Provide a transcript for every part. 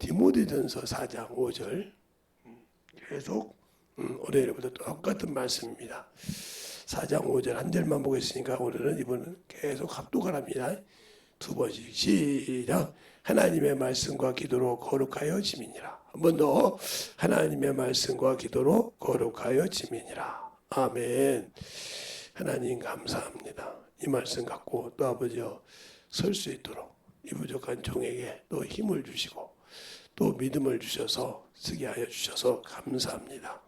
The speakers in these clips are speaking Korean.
디모데전서 4장 5절 계속 월요일부터 똑같은 말씀입니다. 4장 5절 한 절만 보겠으니까 오늘은 이번은 계속 합독하랍니다. 두 번씩 시작. 하나님의 말씀과 기도로 거룩하여 지민이라. 한 번 더. 하나님의 말씀과 기도로 거룩하여 지민이라. 아멘. 하나님 감사합니다. 이 말씀 갖고 또 아버지여 설 수 있도록 이 부족한 종에게 또 힘을 주시고 또 믿음을 주셔서 쓰게 하여 주셔서 감사합니다.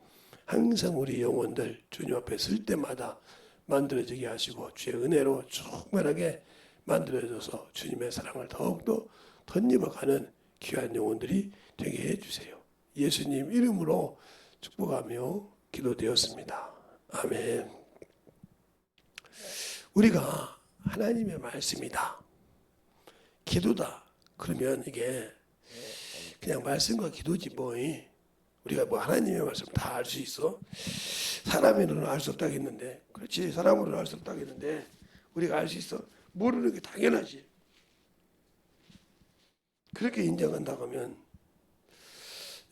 항상 우리 영혼들 주님 앞에 설 때마다 만들어지게 하시고 주의 은혜로 충만하게 만들어져서 주님의 사랑을 더욱더 덧입어가는 귀한 영혼들이 되게 해주세요. 예수님 이름으로 축복하며 기도되었습니다. 아멘. 우리가 하나님의 말씀이다, 기도다 그러면 이게 그냥 말씀과 기도지 뭐. 우리가 뭐 하나님의 말씀 다 알 수 있어? 사람으로는 알 수 없다고 했는데, 그렇지, 사람으로는 알 수 없다고 했는데 우리가 알 수 있어? 모르는 게 당연하지. 그렇게 인정한다고 하면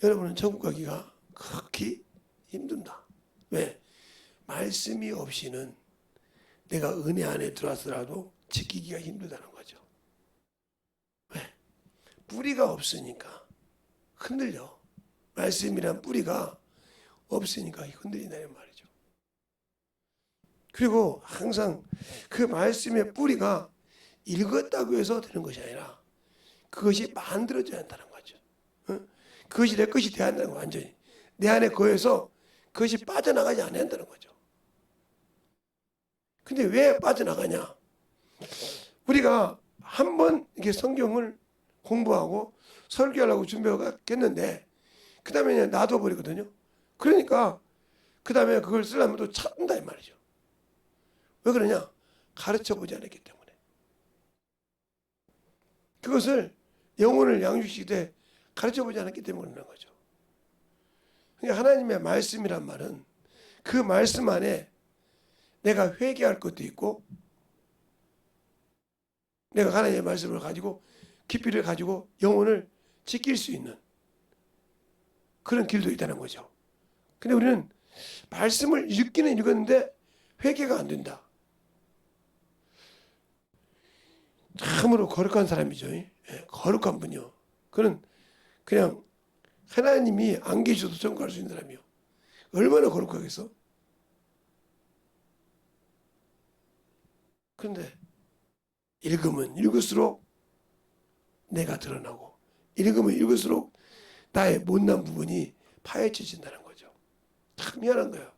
여러분은 천국 가기가 극히 힘든다. 왜? 말씀이 없이는 내가 은혜 안에 들어왔더라도 지키기가 힘들다는 거죠. 왜? 뿌리가 없으니까 흔들려. 말씀이란 뿌리가 없으니까 흔들린다는 말이죠. 그리고 항상 그 말씀의 뿌리가 읽었다고 해서 되는 것이 아니라 그것이 만들어져야 한다는 거죠. 그것이 내 것이 돼야 한다는 거. 완전히 내 안에 거해서 그것이 빠져나가지 않아야 한다는 거죠. 근데 왜 빠져나가냐? 우리가 한번 이렇게 성경을 공부하고 설교하려고 준비하겠는데 그 다음에 그냥 놔둬버리거든요. 그러니까 그 다음에 그걸 쓰려면 또 찾는다 이 말이죠. 왜 그러냐? 가르쳐보지 않았기 때문에. 그것을 영혼을 양육시키되 가르쳐보지 않았기 때문에 그런 거죠. 그러니까 하나님의 말씀이란 말은 그 말씀 안에 내가 회개할 것도 있고 내가 하나님의 말씀을 가지고 깊이를 가지고 영혼을 지킬 수 있는 그런 길도 있다는 거죠. 근데 우리는 말씀을 읽기는 읽었는데 회개가 안 된다. 참으로 거룩한 사람이죠. 거룩한 분이요. 그는 그냥 하나님이 안 계셔도 청구할 수 있는 사람이요. 얼마나 거룩하겠어? 그런데 읽으면 읽을수록 내가 드러나고 읽으면 읽을수록 나의 못난 부분이 파헤쳐진다는 거죠. 참 미안한 거예요.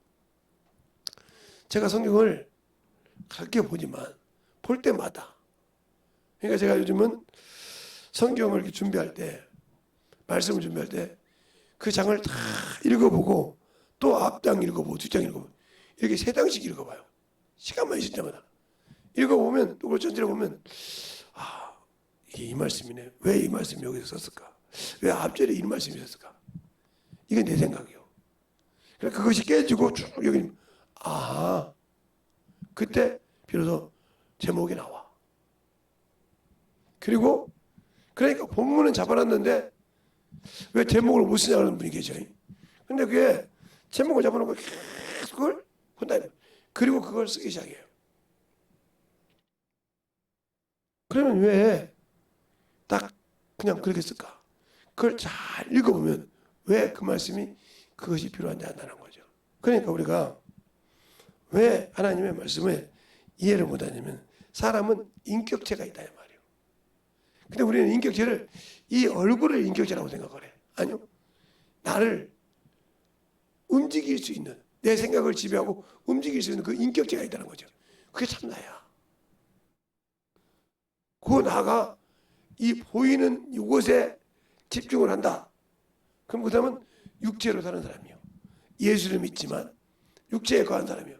제가 성경을 그렇게 보지만 볼 때마다, 그러니까 제가 요즘은 성경을 이렇게 준비할 때, 말씀을 준비할 때 그 장을 다 읽어보고 또 앞장 읽어보고 뒷장 읽어보고 이렇게 3장씩 읽어봐요. 시간만 있을 때마다 읽어보면 또 그걸 전체를 보면 이게 이 말씀이네. 왜 이 말씀이 여기서 썼을까? 왜 앞절에 이 말씀이 있었을까? 이게 내 생각이요. 그래서 그것이 깨지고 쭉 여기 그때 비로소 제목이 나와. 그리고 그러니까 본문은 잡아놨는데 왜 제목을 못 쓰냐는 분이 계셔. 근데 그게 제목을 잡아놓고 계속 그걸 본다. 그리고 그걸 쓰기 시작해요. 그러면 왜 딱 그냥 그렇게 쓸까? 그걸 잘 읽어보면 왜 그 말씀이 그것이 필요한지 안다는 거죠. 그러니까 우리가 왜 하나님의 말씀을 이해를 못하냐면 사람은 인격체가 있다 이 말이에요. 근데 우리는 인격체를 이 얼굴을 인격체라고 생각을 해. 아니요. 나를 움직일 수 있는, 내 생각을 지배하고 움직일 수 있는 그 인격체가 있다는 거죠. 그게 참 나야. 그 나가 이 보이는 이곳에 집중을 한다. 그럼 그 사람은 육체로 사는 사람이요. 예수를 믿지만 육체에 거한 사람이요.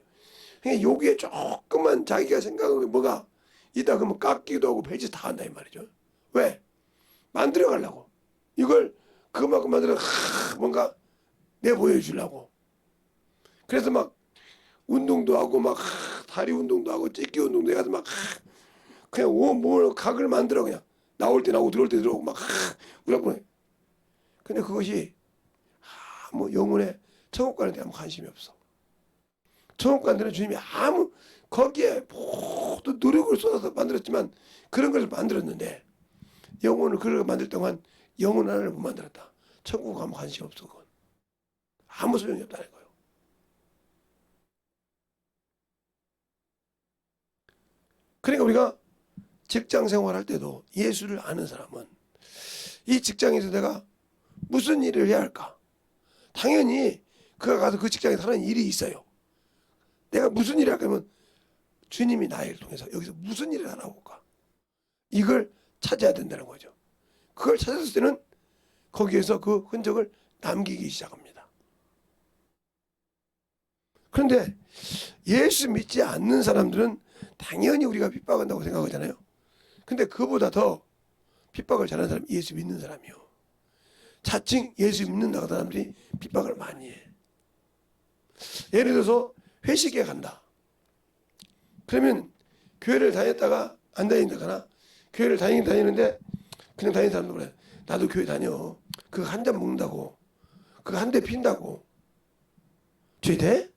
그러니까 여기에 조금만 자기가 생각하는 뭐가 있다 그러면 깎기도 하고 별짓 다 한다 이 말이죠. 왜? 만들어 가려고. 이걸 그만큼 만들어 뭔가 내 보여주려고. 그래서 막 운동도 하고 막 다리 운동도 하고 찢기 운동도 해가지고 막 그냥 온 몸을 각을 만들어 그냥 나올 때 나오고 들어올 때 들어오고 막 우라보네. 근데 그것이 아무 영혼의 천국 가는 데 아무 관심이 없어. 천국 가는 데는 주님이 아무 거기에 모든 노력을 쏟아서 만들었지만 그런 것을 만들었는데 영혼을 그걸 만들 동안 영혼 하나를 못 만들었다. 천국 아무 관심 없어. 그건 아무 소용이 없다는 거예요. 그러니까 우리가 직장 생활할 때도 예수를 아는 사람은 이 직장에서 내가 무슨 일을 해야 할까? 당연히 그가 가서 그 직장에서 하는 일이 있어요. 내가 무슨 일을 할까 하면 주님이 나를 통해서 여기서 무슨 일을 하라고 할까? 이걸 찾아야 된다는 거죠. 그걸 찾았을 때는 거기에서 그 흔적을 남기기 시작합니다. 그런데 예수 믿지 않는 사람들은 당연히 우리가 핍박한다고 생각하잖아요. 근데 그보다 더 핍박을 잘하는 사람이 예수 믿는 사람이요. 자칭 예수 믿는다고 하는 사람들이 핍박을 많이 해. 예를 들어서 회식에 간다. 그러면 교회를 다녔다가 안 다닌다거나 교회를 다니는데 그냥 다니는 사람도 그래. 나도 교회 다녀. 그거 한 잔 먹는다고. 그거 한 대 핀다고. 죄 돼?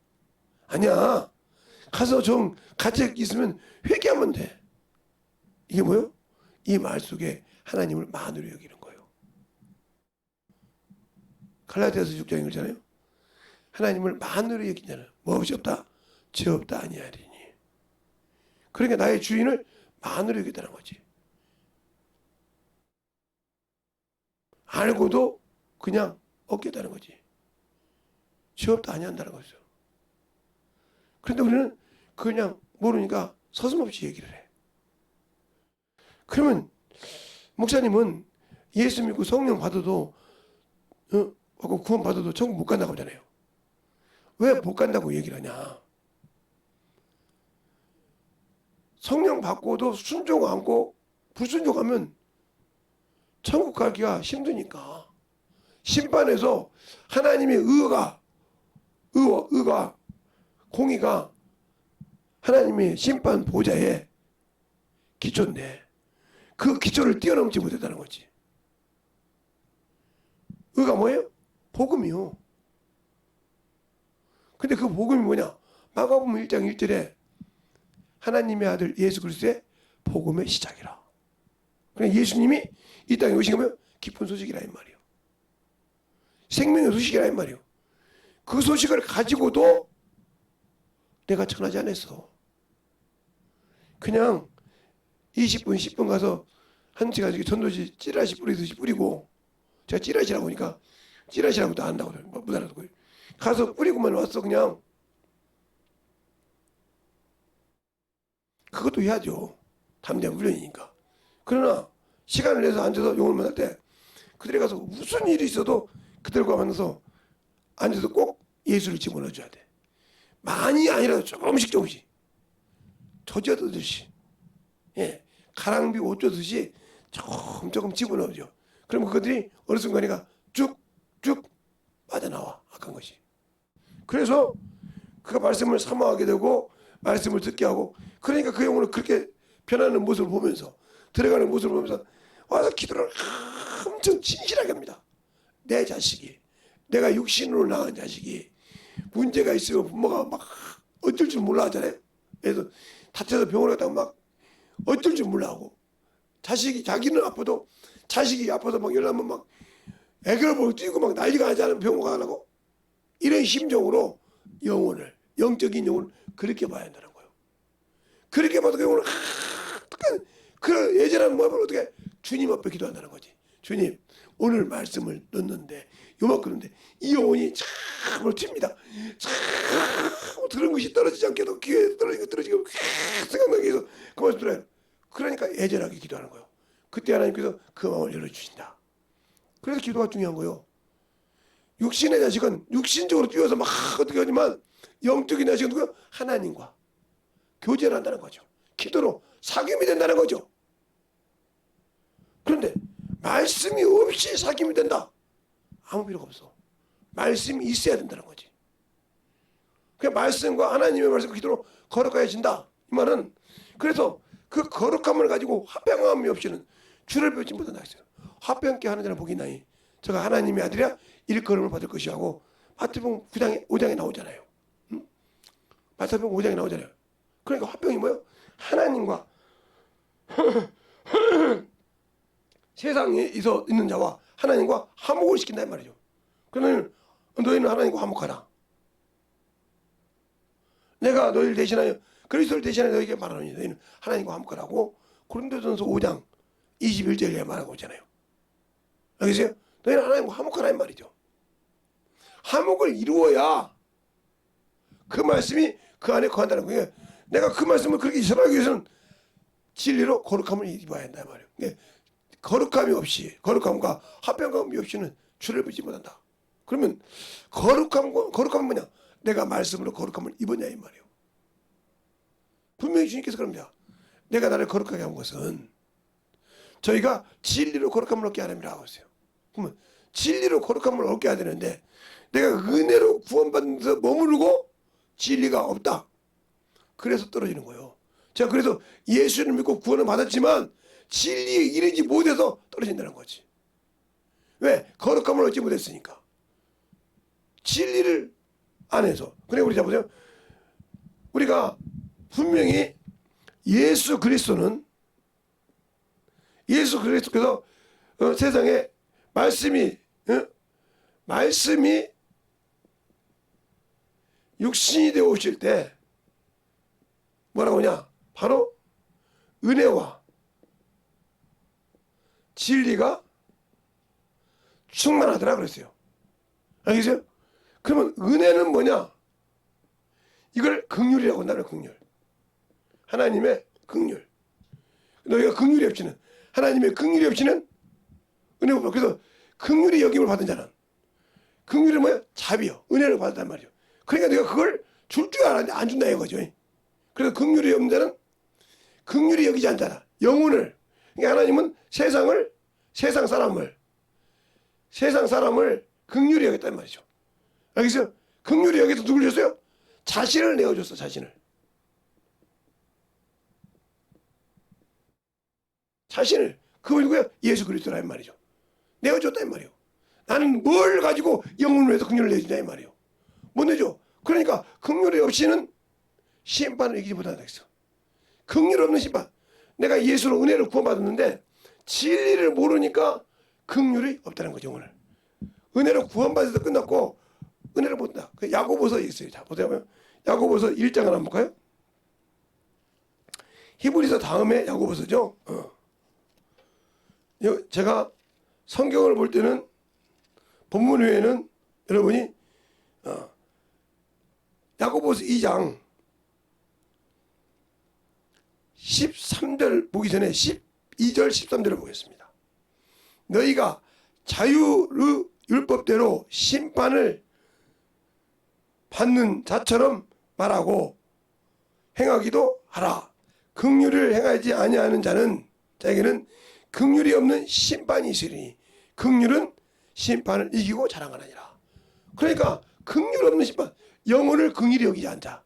아니야. 가서 좀 같이 있으면 회개하면 돼. 이게 뭐예요? 이 말 속에 하나님을 만으로 여기는 거예요. 갈라디아서 6장에 그러잖아요. 하나님을 만으로 여기냐는 뭐 없이 없다? 죄 없다 아니하리니. 그러니까 나의 주인을 만으로 여기다는 거지. 알고도 그냥 없겠다는 거지. 죄 없다 아니한다는 거죠. 그런데 우리는 그냥 모르니까 서슴없이 얘기를 해. 그러면 목사님은 예수 믿고 성령 받아도 구원 받아도 천국 못 간다고 하잖아요. 왜 못 간다고 얘기를 하냐? 성령 받고도 순종 않고 불순종하면 천국 가기가 힘드니까 심판에서 하나님의 의가 공의가 하나님의 심판 보좌에 기초인데 그 기초를 뛰어넘지 못했다는 거지. 의가 뭐예요? 복음이요. 근데 그 복음이 뭐냐? 마가복음 1장 1절에 하나님의 아들 예수 그리스도의 복음의 시작이라. 그러니까 예수님이 이 땅에 오신 거면 기쁜 소식이라 이 말이에요. 생명의 소식이라 이 말이에요. 그 소식을 가지고도 내가 전하지 않았어. 그냥 20분 10분 가서 한 시간 전도지 찌라시 뿌리듯이 뿌리고 제가 찌라시라고 하니까 찌라시라고도 안 한다고 못 알아듣고요. 가서 뿌리고만 왔어 그냥. 그것도 해야죠. 담대한 훈련이니까. 그러나 시간을 내서 앉아서 용을 만날 때 그들이 가서 무슨 일이 있어도 그들과 만나서 앉아서 꼭 예수를 집어넣어줘야 돼. 많이 아니라도 조금씩 젖어들듯이 가랑비 옷 젖듯이 조금 집어넣어줘. 그러면 그들이 어느 순간이가 쭉쭉 빠져나와 악한 것이. 그래서 그가 말씀을 사모하게 되고 말씀을 듣게 하고 그러니까 그 영혼을 그렇게 변하는 모습을 보면서 들어가는 모습을 보면서 와서 기도를 엄청 진실하게 합니다. 내 자식이 내가 육신으로 낳은 자식이 문제가 있으면 부모가 막 어쩔 줄 몰라 하잖아요. 그래서 다쳐서 병원에 갔다가 막 어쩔 줄 몰라 하고 자식이 자기는 아파도 자식이 아파서 막 열나면 막 애교를 보고 뛰고 막 난리가 나지 않으면 병원 가라고 이런 심정으로 영혼을 영적인 영혼을 그렇게 봐야 한다는 거예요. 그렇게 봐도 그 영혼을 그 예전에는 뭐 어떻게 주님 앞에 기도한다는 거지. 주님 오늘 말씀을 넣는데 요만큼인데 이 영혼이 참 튑니다. 참 들은 것이 떨어지지 않게도 귀에 떨어지고 생각나게 해서 그 말씀 들어요. 그러니까 애절하게 기도하는 거예요. 그때 하나님께서 그 마음을 열어주신다. 그래서 기도가 중요한 거예요. 육신의 자식은 육신적으로 뛰어서 막 어떻게 하지만 영적인 자식은 누구야? 하나님과 교제를 한다는 거죠. 기도로 사귐이 된다는 거죠. 그런데 말씀이 없이 사귐이 된다. 아무 필요가 없어. 말씀이 있어야 된다는 거지. 그 말씀과 하나님의 말씀과 기도로 거룩해진다. 이 말은 그래서 그 거룩함을 가지고 화평함이 없이는 주를 뵙지 못한다 했어요. 화평케 하는 자는 복이 나니 저가 하나님의 아들이라 일컬음을 받을 것이라고 마태복음 5장에 나오잖아요. 마태복음 5장에 나오잖아요. 그러니까 화평이 뭐예요? 하나님과 세상에 있는 자와 하나님과 화목을 시킨다 이 말이죠. 그러면 너희는 하나님과 화목하라. 내가 너희를 대신하여 그리스도를 대신하여 너희에게 말하노니 너희는 하나님과 화목하라고 고린도전서 5장 21절에 말하고 있잖아요. 알겠어요? 너희는 하나님과 화목하라 이 말이죠. 화목을 이루어야 그 말씀이 그 안에 거한다는 거예요. 내가 그 말씀을 그렇게 전하기 위해서는 진리로 거룩함을 입어야 한다 말이에요. 거룩함이 없이 거룩함과 화평감이 없이는 주를 보지 못한다. 그러면 거룩함은 뭐냐? 내가 말씀으로 거룩함을 입었냐 이 말이에요. 분명히 주님께서 그럽니다. 내가 나를 거룩하게 한 것은 저희가 진리로 거룩함을 얻게 하느니라 하고 있어요. 그러면 진리로 거룩함을 얻게 해야 되는데 내가 은혜로 구원받는 데서 머무르고 진리가 없다. 그래서 떨어지는 거예요. 제가 그래서 예수를 믿고 구원을 받았지만 진리에 이르지 못해서 떨어진다는 거지. 왜? 거룩함을 얻지 못했으니까. 진리를 안 해서. 그래 우리 자보세요. 우리가 분명히 예수 그리스도께서 세상에 말씀이 육신이 되어 오실 때 뭐라고 하냐? 바로 은혜와 진리가 충만하더라 그랬어요. 알겠어요? 그러면 은혜는 뭐냐? 이걸 긍휼이라고 한다는 긍휼. 하나님의 긍휼. 너희가 긍휼이 없이는 하나님의 긍휼이 없이는 은혜가 없어. 그래서 긍휼이 여김을 받은 자는 긍휼이 뭐야? 자비요. 은혜를 받았단 말이죠. 그러니까 내가 그걸 줄 줄 알았는데 안 준다 이거죠. 그래서 긍휼이 없는 자는 긍휼이 여기지 않잖아. 영혼을. 그러니까 하나님은 세상 사람을 긍휼히 여겼단 말이죠. 알겠어요? 긍휼히 여기서 누굴 줬어요? 자신을 내어줬어. 자신을 그분이 누구야? 예수 그리스도라 이 말이죠. 내어줬다 이 말이에요. 나는 뭘 가지고 영혼을 위해서 긍휼을 내주냐 이 말이에요. 못 내줘. 그러니까 긍휼이 없이는 심판을 이기지 못한다 했어. 긍휼 없는 심판. 내가 예수로 은혜를 구원받았는데 진리를 모르니까 긍휼이 없다는 거죠. 오늘 은혜로 구원받아서 끝났고 은혜를 못 받는다. 그 야고보서 있어요. 자 보세요. 야고보서 1장을 한번 볼까요? 히브리서 다음에 야고보서죠. 제가 성경을 볼 때는 본문 외에는 여러분이 야고보서 2장 13절 보기 전에 12절 13절을 보겠습니다. 너희가 자유의 율법대로 심판을 받는 자처럼 말하고 행하기도 하라. 긍휼을 행하지 아니하는 자에게는 긍휼이 없는 심판이 있으리니 긍휼은 심판을 이기고 자랑하느니라. 그러니까 긍휼 없는 심판, 영혼을 긍휼히 여기지 않자.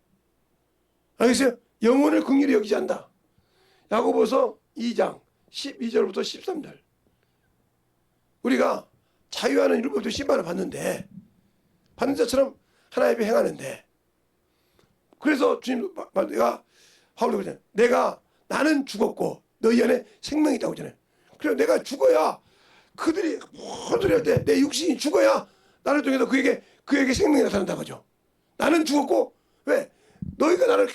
알겠어요? 영혼을 긍휼히 여기지 않다. 야고보서 2장 12절부터 13절. 우리가 자유하는 율법도 심판을 받는 자처럼 하나님 앞에 행하는데, 그래서 주님 내가 바울이 그러잖아요. 나는 죽었고 너희 안에 생명이 있다고 하잖아요. 그래서 내가 죽어야 그들이 모든 할 때 내 육신이 죽어야 나를 통해서 그에게 생명이 나타난다고 하죠. 나는 죽었고 왜? 너희가 나를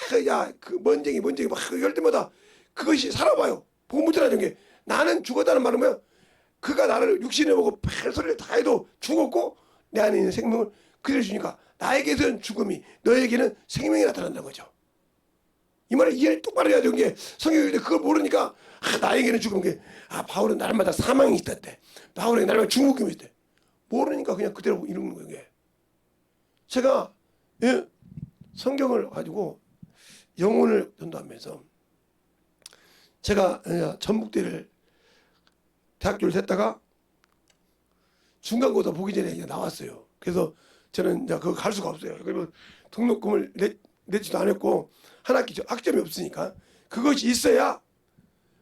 그 먼쟁이 막 할 때마다 그것이 살아봐요. 보고 못 들어가는 게 나는 죽었다는 말은 뭐야? 그가 나를 육신을 보고 펠소리를 다 해도 죽었고 내 안에 있는 생명을 그대로 주니까 나에게는 죽음이 너에게는 생명이 나타난다는 거죠. 이 말을 이해를 똑바로 해야 되는 게 성경인데 그걸 모르니까 나에게는 죽은 게 바울은 날마다 사망이 있었대. 바울은 날마다 죽음이 있대. 모르니까 그냥 그대로 이루는 거예요. 이게. 제가 성경을 가지고 영혼을 전도하면서 제가 전북대를 대학교를 됐다가 중간고사 보기 전에 그냥 나왔어요. 그래서 저는 이제 그거 갈 수가 없어요. 그러면 등록금을 내지도 않았고 한 학기 학점이 없으니까 그것이 있어야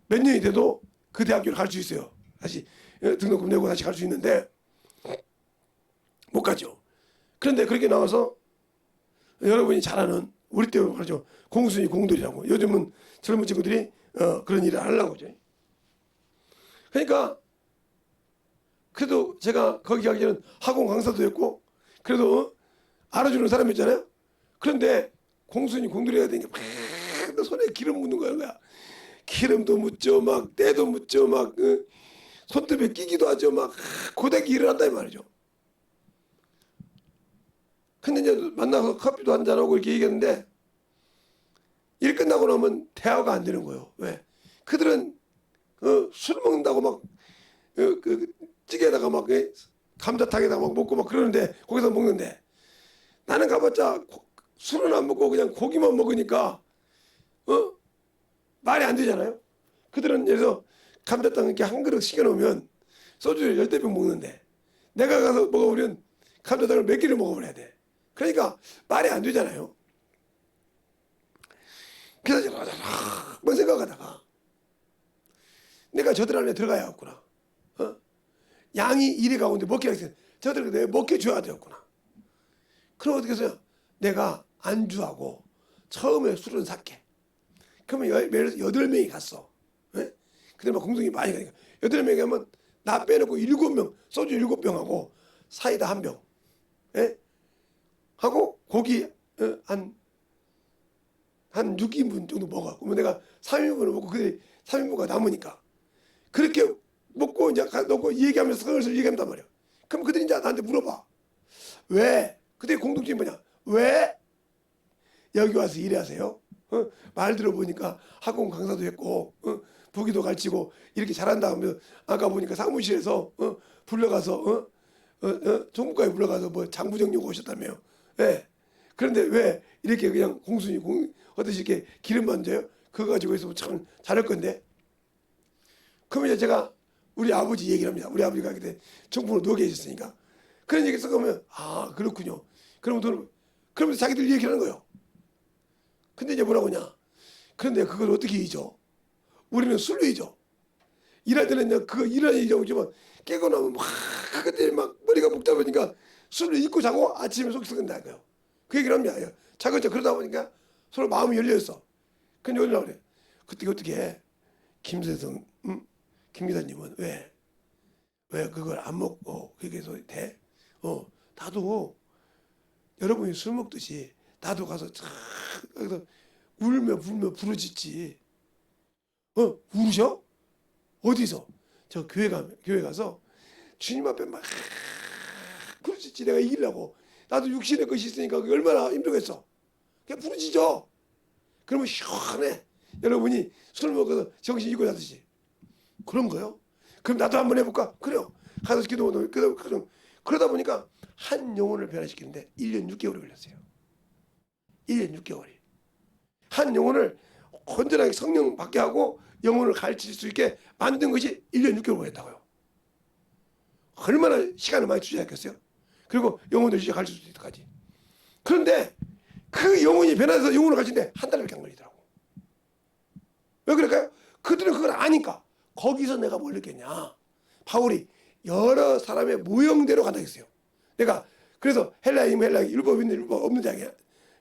몇 년이 돼도 그 대학교를 갈 수 있어요. 다시 등록금 내고 다시 갈 수 있는데 못 가죠. 그런데 그렇게 나와서 여러분이 잘 아는 우리 때 말하죠. 공순이 공돌이라고. 요즘은 젊은 친구들이 그런 일을 하려고 하죠. 그러니까 그래도 제가 거기 가기 전에 학원 강사도 됐고 그래도 알아주는 사람이었잖아요. 그런데 공순이 공돌이 해야 되니까 막 손에 기름 묻는 거야. 기름도 묻죠. 막 때도 묻죠. 막 손톱에 끼기도 하죠. 막 고데기 일을 한다 이 말이죠. 근데 이제 만나서 커피도 한잔하고 이렇게 얘기했는데 일 끝나고 나면 대화가 안 되는 거예요. 왜? 그들은 술 먹는다고 막 그 찌개에다가 막 감자탕에다가 막 먹고 막 그러는데 거기서 먹는데 나는 가봤자 술은 안 먹고 그냥 고기만 먹으니까 말이 안 되잖아요. 그들은 예를 들어서 감자탕 이렇게 한 그릇 시켜놓으면 소주를 10대병 먹는데 내가 가서 먹어보면 감자탕을 몇 개를 먹어버려야 돼. 그러니까 말이 안 되잖아요. 그래서 제가 막 생각하다가 내가 저들 안에 들어가야겠구나. 양이 이리 가운데 먹기라 했어요. 저들 내가 먹혀줘야 되겠구나. 그럼 어떻게 해서요? 내가 안주하고 처음에 술은 삭게. 그러면 예를 들어서 8명이 갔어. 예? 그때 막 공동이 많이 가니까 8명이 가면 나 빼놓고 7명 소주 7병하고 사이다 1병. 예? 하고 고기 한 6인분 정도 먹어. 그러면 내가 3인분을 먹고 그들이 3인분가 남으니까 그렇게 먹고 이제 놓고 얘기하면서 슬슬 얘기한단 말이야. 그럼 그들이 이제 나한테 물어봐. 왜? 그들의 공통점이 뭐냐? 왜 여기 와서 일하세요? 말 들어보니까 학원 강사도 했고 부기도 가르치고 이렇게 잘한다 하면 아까 보니까 사무실에서 불러가서 정부과에 불러가서 뭐 장부정령 오셨다며요. 예. 그런데 왜 이렇게 그냥 공순이 하듯이 이렇게 기름 만져요? 그거 가지고 있으면 참 잘할 건데. 그러면 이제 제가 우리 아버지 얘기를 합니다. 우리 아버지가 그때 정부로 누워 계셨으니까. 그런 얘기 써가면 아 그렇군요. 그러면서 자기들 얘기를 하는 거예요. 근데 이제 뭐라고 하냐. 그런데 그걸 어떻게 잊어? 우리는 술로 잊어. 일할 때는 이제 그거 일하는 잊어보지만 깨고 나면 막 그때 막 머리가 복잡하니까 술을 잊고 자고 아침에 속이 썩는다니까요. 그 얘기를 합니다. 자그자 그러다 보니까 서로 마음이 열려있어. 근데 어디라고 그래. 그때 어떻게 해? 김세성 김 기사님은 왜 그걸 안 먹고 그렇게 해서 돼? 나도 여러분이 술 먹듯이 나도 가서 쫙 울며 불며 부르짖지. 울으셔? 어디서? 저 교회 가서 주님 앞에 막 부르짖지. 내가 이기려고. 나도 육신의 것이 있으니까 그게 얼마나 힘들겠어. 그냥 부르짖어. 그러면 시원해. 여러분이 술 먹어서 정신 잊고 자듯이. 그런 거요? 그럼 나도 한번 해볼까? 그래요. 가서 기도하고 그러다 보니까 한 영혼을 변화시키는데 1년 6개월이 걸렸어요. 1년 6개월이. 한 영혼을 건전하게 성령 받게 하고 영혼을 가르칠 수 있게 만든 것이 1년 6개월 걸렸다고요. 얼마나 시간을 많이 투자했겠어요? 그리고 영혼을 이제 가르칠 수 있기까지. 그런데 그 영혼이 변화해서 영혼을 가르치는데 한 달밖에 안 걸리더라고. 왜 그럴까요? 그들은 그걸 아니까. 거기서 내가 뭘 느꼈냐. 바울이 여러 사람의 모형대로 간다 했어요. 내가 그래서 헬라임 율법 있는 율법 없는 자게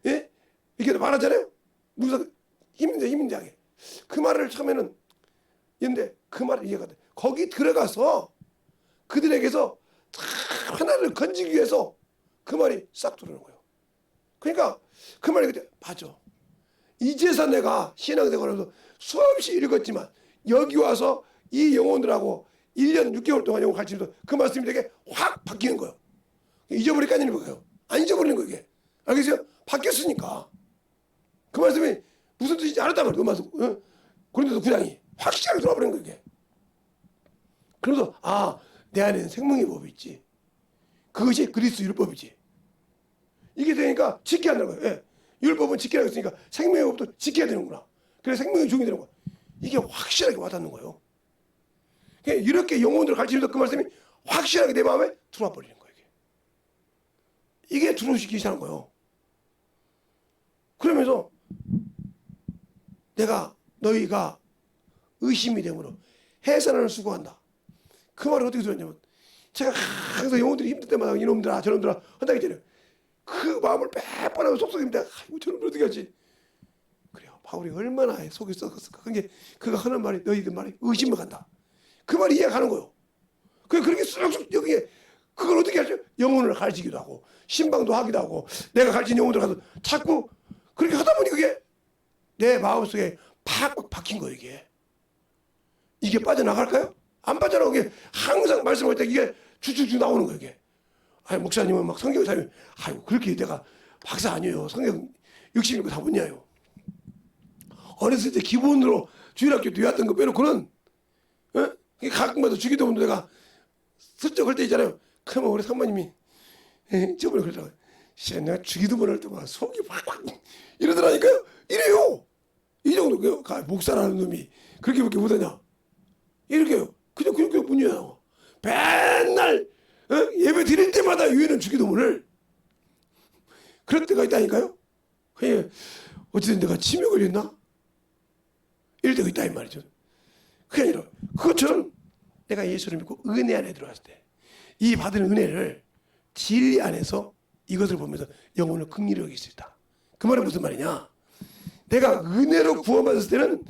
예? 이렇게 말하잖아요. 무슨 힘든 자게. 그 말을 처음에는 근데 그 말을 이해가 돼. 거기 들어가서 그들에게서 하나를 건지기 위해서 그 말이 싹 들어오는 거예요. 그러니까 그 말이 그때 맞아. 이제서 내가 신앙생활 하면서 수없이 읽었지만 여기 와서 이 영혼들하고 1년 6개월 동안 영혼 가르치면서 그 말씀이 되게 확 바뀌는 거예요. 잊어버릴까 아니는 거예요. 안 잊어버리는 거예요. 이게. 알겠어요? 바뀌었으니까. 그 말씀이 무슨 뜻인지 알았단 말이에요. 그 말씀. 그런데도 9장이 확실하게 들어와버린 거예요. 이게. 그래서 내 안에는 생명의 법이 있지. 그것이 그리스도 율법이지. 이게 되니까 지켜야 한다는 거예요. 예. 율법은 지키라고 했으니까 생명의 법도 지켜야 되는구나. 그래서 생명의 종이 되는 거야. 이게 확실하게 와닿는 거예요. 이렇게 영혼들을 가르치면서 그 말씀이 확실하게 내 마음에 들어와 버리는 거예요. 이게 들어오시기 시작한 거예요. 그러면서 내가 너희가 의심이 되므로 해산을 수고한다. 그 말을 어떻게 들었냐면 제가 항상 영혼들이 힘들 때마다 이놈들아 저놈들아 한다고 했잖아요. 그 마음을 몇 번 하고 속속입니다. 아이고 저놈들 어떻게 하지? 그래요. 바울이 얼마나 속이 썩었을까. 그게 그가 하는 말이 너희들 말이 의심을 간다. 그 말이 이해가는 거예요. 그렇게 쑥쑥 여기에 그걸 어떻게 하죠? 영혼을 가르치기도 하고 신방도 하기도 하고 내가 가르친 영혼들 가서 자꾸 그렇게 하다 보니 그게 내 마음속에 팍팍 박힌 거예요. 이게 빠져나갈까요? 안 빠져나오게 항상 말씀할 때 이게 주주주 나오는 거예요. 이게. 아니 목사님은 막 성경 사님 아이고 그렇게 내가 박사 아니에요. 성경 60년 다 못냐요. 어렸을 때 기본으로 주일학교 뒤왔던 거 빼놓고는 가끔마다 주기도문도 내가 슬쩍 할 때 있잖아요. 그러면 우리 상마님이 저번에 그러더라고요. 실은 내가 주기도문 할 때마다 속이 팍팍 이러더라니까요. 이래요. 이 정도 목사라는 놈이 그렇게밖에 못하냐. 이렇게요. 그냥 뿐이에요. 맨날 예배 드릴 때마다 유해는 주기도문을 그럴 때가 있다니까요. 어쨌든 내가 치매 걸렸나? 이럴 때가 있다 이 말이죠. 그게 아니라 그것처럼 내가 예수를 믿고 은혜 안에 들어왔을 때 이 받은 은혜를 진리 안에서 이것을 보면서 영혼을 긍휼히 여길 수 있다. 그 말은 무슨 말이냐? 내가 은혜로 구원받았을 때는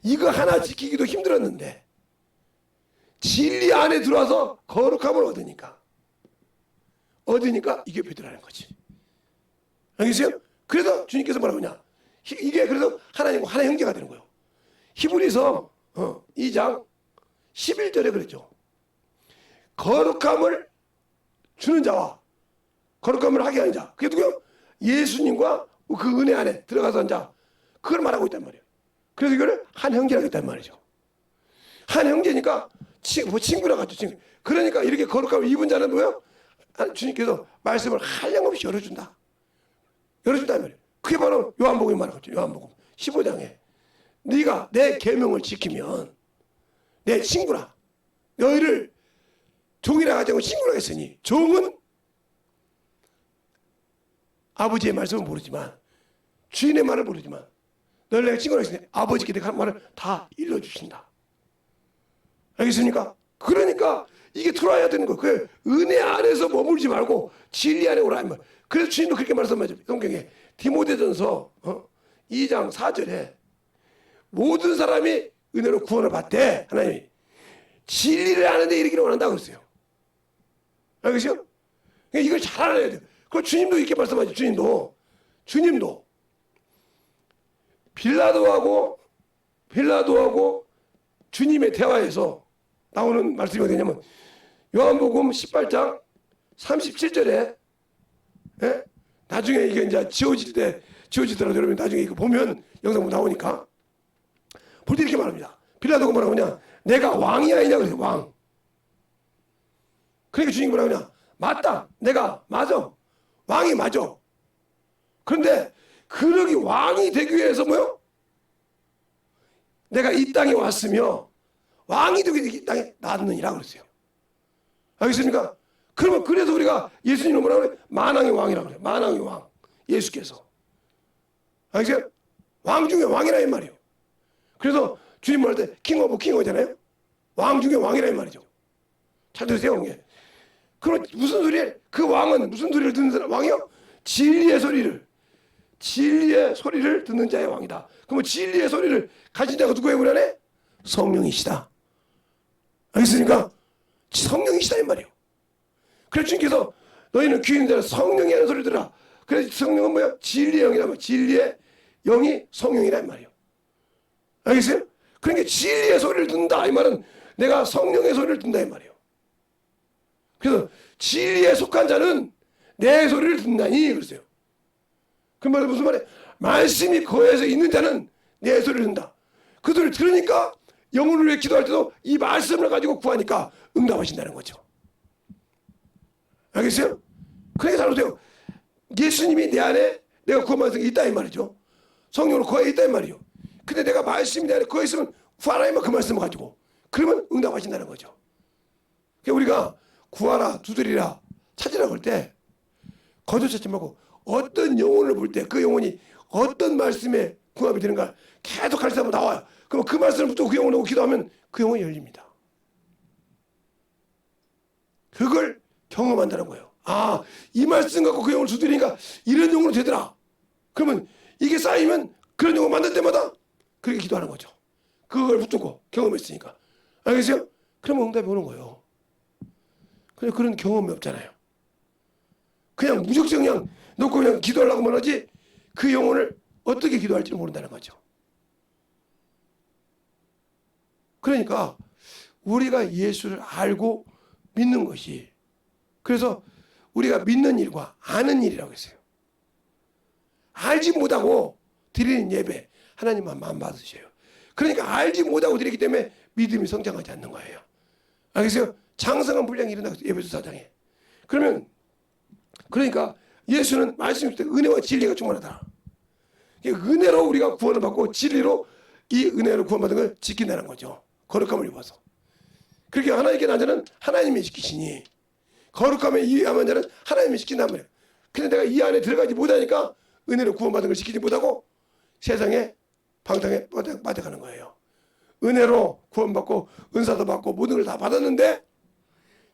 이거 하나 지키기도 힘들었는데 진리 안에 들어와서 거룩함을 얻으니까 이게 되더라는 거지. 알겠어요? 그래서 주님께서 뭐라고 하냐? 이게 그래서 하나님과 하나 형제가 되는 거예요. 히브리서 2장 11절에 그랬죠. 거룩함을 주는 자와 거룩함을 하게 하는 자. 그게 누구요? 예수님과 그 은혜 안에 들어가서 자. 그걸 말하고 있단 말이에요. 그래서 이거를 한 형제라고 했단 말이죠. 한 형제니까 친구라고 하죠. 친구. 그러니까 이렇게 거룩함을 입은 자는 뭐예요? 주님께서 말씀을 한량없이 열어준다. 열어준단 말이에요. 그게 바로 요한복음이 말하거든요. 요한복음 15장에 네가 내 계명을 지키면 내 친구라. 너희를 종이라 하지 않고 친구라 했으니 종은 아버지의 말씀은 모르지만 주인의 말을 모르지만 너희를 내가 친구라 했으니 아버지께 내가 한 말을 다 일러주신다. 알겠습니까? 그러니까 이게 들어와야 되는 거예요. 그 은혜 안에서 머물지 말고 진리 안에 오라. 그래서 주님도 그렇게 말씀하죠. 성경에 디모데전서 2장 4절에 모든 사람이 은혜로 구원을 받되 하나님이 진리를 아는데 이르기를 원한다고 그랬어요. 알겠어요? 그러니까 이걸 잘 알아야 돼요. 그 주님도 이렇게 말씀하죠. 주님도 빌라도하고 주님의 대화에서 나오는 말씀이 어디냐면 요한복음 18장 37절에 나중에 이게 이제 지워지더라도 여러분 나중에 이거 보면 영상 나오니까 볼 때 이렇게 말합니다. 빌라도가 뭐라고 하냐? 내가 왕이 아니냐 그래요. 왕. 그러니까 주님이 뭐라고 하냐? 맞다. 내가 맞아. 왕이 맞아. 그런데 그러기 왕이 되기 위해서 뭐요? 내가 이 땅에 왔으며 왕이 되기 위해서 이 땅에 낳았느니라 그랬어요. 알겠습니까? 그러면 그래서 우리가 예수님은 뭐라고 그래요? 만왕의 왕이라고 그래요. 만왕의 왕. 예수께서. 알겠어요? 왕 중에 왕이라 이 말이에요. 그래서 주님 말할 때 킹 오브 킹이잖아요. 왕 중에 왕이라 이 말이죠. 잘 들으세요. 이게. 그럼 무슨 소리예요? 그 왕은 무슨 소리를 듣는 사람? 왕이요? 진리의 소리를 듣는 자의 왕이다. 그러면 진리의 소리를 가진 자가 누구예요? 우리 안에? 성령이시다. 알겠습니까? 성령이시다 이 말이에요. 그래서 주님께서 너희는 귀 있는 자는 성령이 하는 소리를 들으라. 그래서 성령은 뭐야? 진리의 영이란 말이에요. 진리의 영이 성령이란 말이에요. 알겠어요? 그러니까 진리의 소리를 듣는다 이 말은 내가 성령의 소리를 듣는다 이 말이에요. 그래서 진리에 속한 자는 내 소리를 듣는다니 그랬어요. 그 말은 무슨 말이에요? 말씀이 거에서 있는 자는 내 소리를 듣는다. 그 소리를 들으니까 영혼을 위해 기도할 때도 이 말씀을 가지고 구하니까 응답하신다는 거죠. 알겠어요? 그러니까 잘 보세요. 예수님이 내 안에 내가 구원받은 성이 있다 이 말이죠. 성령으로 거에 있다 이 말이에요. 근데 내가 말씀이 내 안에 거에 있으면 구하라 그 말씀을 가지고 그러면 응답하신다는 거죠. 그러니까 우리가 구하라 두드리라 찾으라고 할 때 거저 찾지 말고 어떤 영혼을 볼 때 그 영혼이 어떤 말씀에 궁합이 되는가 계속 가르쳐보면 나와요. 그럼 그 말씀을 붙들고 그 영혼을 기도하면 그 영혼이 열립니다. 그걸 경험한다는 거예요. 아, 이 말씀 갖고 그 영을 두드리니까 이런 영으로 되더라. 그러면 이게 쌓이면 그런 영을 만날 때마다 그렇게 기도하는 거죠. 그걸 붙들고 경험했으니까. 알겠어요? 그러면 응답이 오는 거예요. 근데 그런 경험이 없잖아요. 그냥 무작정 그냥 놓고 그냥 기도하려고만 하지 그 영혼을 어떻게 기도할지 모른다는 거죠. 그러니까 우리가 예수를 알고 믿는 것이, 그래서 우리가 믿는 일과 아는 일이라고 했어요. 알지 못하고 드리는 예배 하나님만 마음 받으셔요. 그러니까 알지 못하고 드리기 때문에 믿음이 성장하지 않는 거예요. 알겠어요? 장성한 분량이 일어나고 에베소 4장에. 그러니까 예수는 말씀하실 때 은혜와 진리가 충만하다. 은혜로 우리가 구원을 받고 진리로 이 은혜로 구원받은 걸 지킨다는 거죠. 거룩함을 입어서. 그렇게 하나님께 난 자는 하나님이 지키시니 거룩함에 이해하는 자는 하나님이 지킨단 말이에요. 근데 내가 이 안에 들어가지 못하니까 은혜로 구원받은 걸 지키지 못하고 세상에 방탕에 빠져가는 거예요. 은혜로 구원받고 은사도 받고 모든 걸 다 받았는데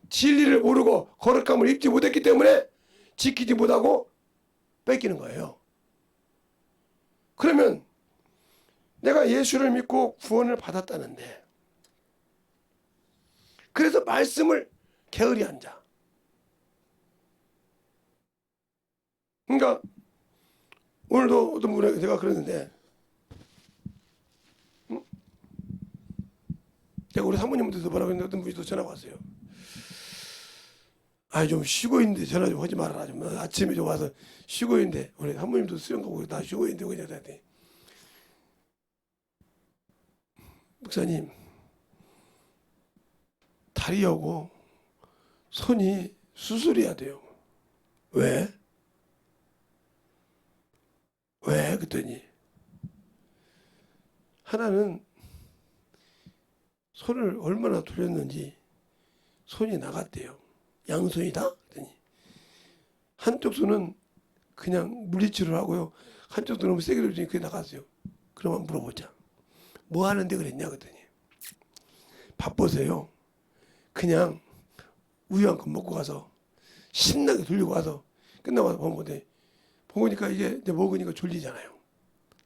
진리를 모르고 거룩함을 입지 못했기 때문에 지키지 못하고 뺏기는 거예요. 그러면 내가 예수를 믿고 구원을 받았다는데, 그래서 말씀을 게으리한 자. 그러니까 오늘도 어떤 분에게 제가 그랬는데, 제가 우리 사모님한테도 뭐라고 했는데 어떤 분이 또 전화가 왔어요. 아, 좀 쉬고 있는데 전화 좀 하지 말아라. 좀 아침에 좀 와서 쉬고 있는데, 우리 사모님도 수영 가고 나 쉬고 있는데 그냥 저한테, 목사님, 다리하고 손이 수술해야 돼요. 왜? 왜? 그랬더니 하나는 손을 얼마나 돌렸는지 손이 나갔대요. 양손이 다? 그랬더니 한쪽 손은 그냥 물리치료를 하고요. 한쪽 손은 너무 세게 돌리니 그게 나갔어요. 그러면 물어보자. 뭐 하는데 그랬냐 그랬더니 바빠서요. 그냥 우유 한 컵 먹고 가서 신나게 돌리고 와서 끝나고 와서 보니까 이게 이제 먹으니까 졸리잖아요.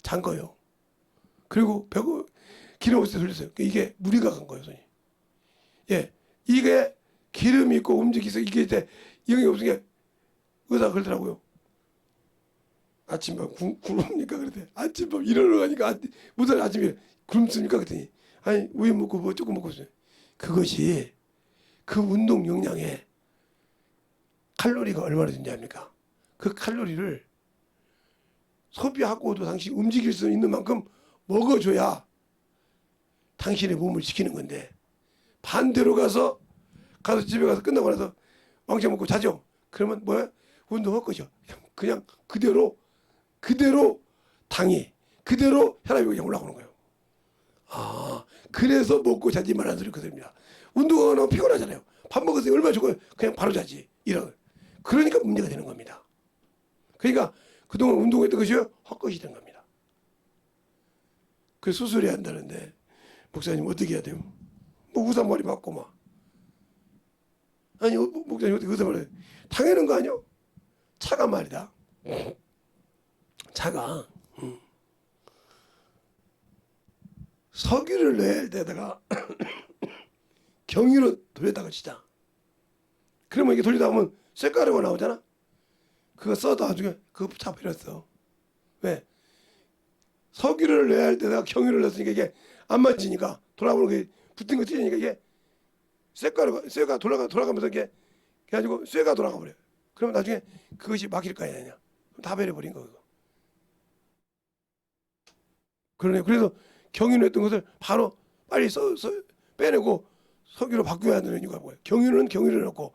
잔 거예요. 그리고 배고 기름 없을 때 돌렸어요. 이게 무리가 간 거예요, 손이. 예, 이게 기름이 있고 움직이서 이게 이제 이게 없으니까 의사가 그러더라고요. 아침밥 굶습니까? 그랬더니 아침밥 일어나러 가니까 무슨 아침에 굶습니까? 그랬더니 아니 우유 먹고 뭐 조금 먹고 있어요. 그것이 그 운동 용량에 칼로리가 얼마나 존재합니까? 그 칼로리를 소비하고도 당신이 움직일 수 있는 만큼 먹어줘야 당신의 몸을 지키는 건데, 반대로 가서 집에 가서 끝나고 나서 왕창 먹고 자죠. 그러면 뭐야? 운동할 거죠. 그냥 그대로 당이 그대로 혈압이 그냥 올라오는 거예요. 아, 그래서 먹고 자지 말라는 소리 그들입니다. 운동하고 나면 피곤하잖아요. 밥 먹었으니 얼마나 좋고 그냥 바로 자지. 이런. 그러니까 문제가 되는 겁니다. 그러니까 그동안 운동했던 것이 헛것이 된 겁니다. 그 수술해야 한다는데 목사님 어떻게 해야 돼요? 뭐 우산머리 받고 막. 아니 목사님 어떻게 우산머리 당연한 거 아니요? 차가 말이다. 차가 석유를 넣어야 되다가 경유로 돌렸다가 치자. 그러면 이게 돌리다 보면 쇳가루가 나오잖아. 그거 써도 나중에 그거 다 버렸어. 왜? 석유를 넣어야 할 때다가 경유를 넣었으니까 이게 안 맞지니까 돌아보는 게 붙은 거 찢으니까 이게 쇠가 돌아가면서 이게 그래가지고 쇠가 돌아가 버려. 그러면 나중에 그것이 막힐 거 아니냐. 다 버려버린 거 그거. 그러네. 그래서 경유를 했던 것을 바로 빨리 빼내고 석유로 바꿔야 되는 이유가 뭐예요? 경유는 경유를 넣고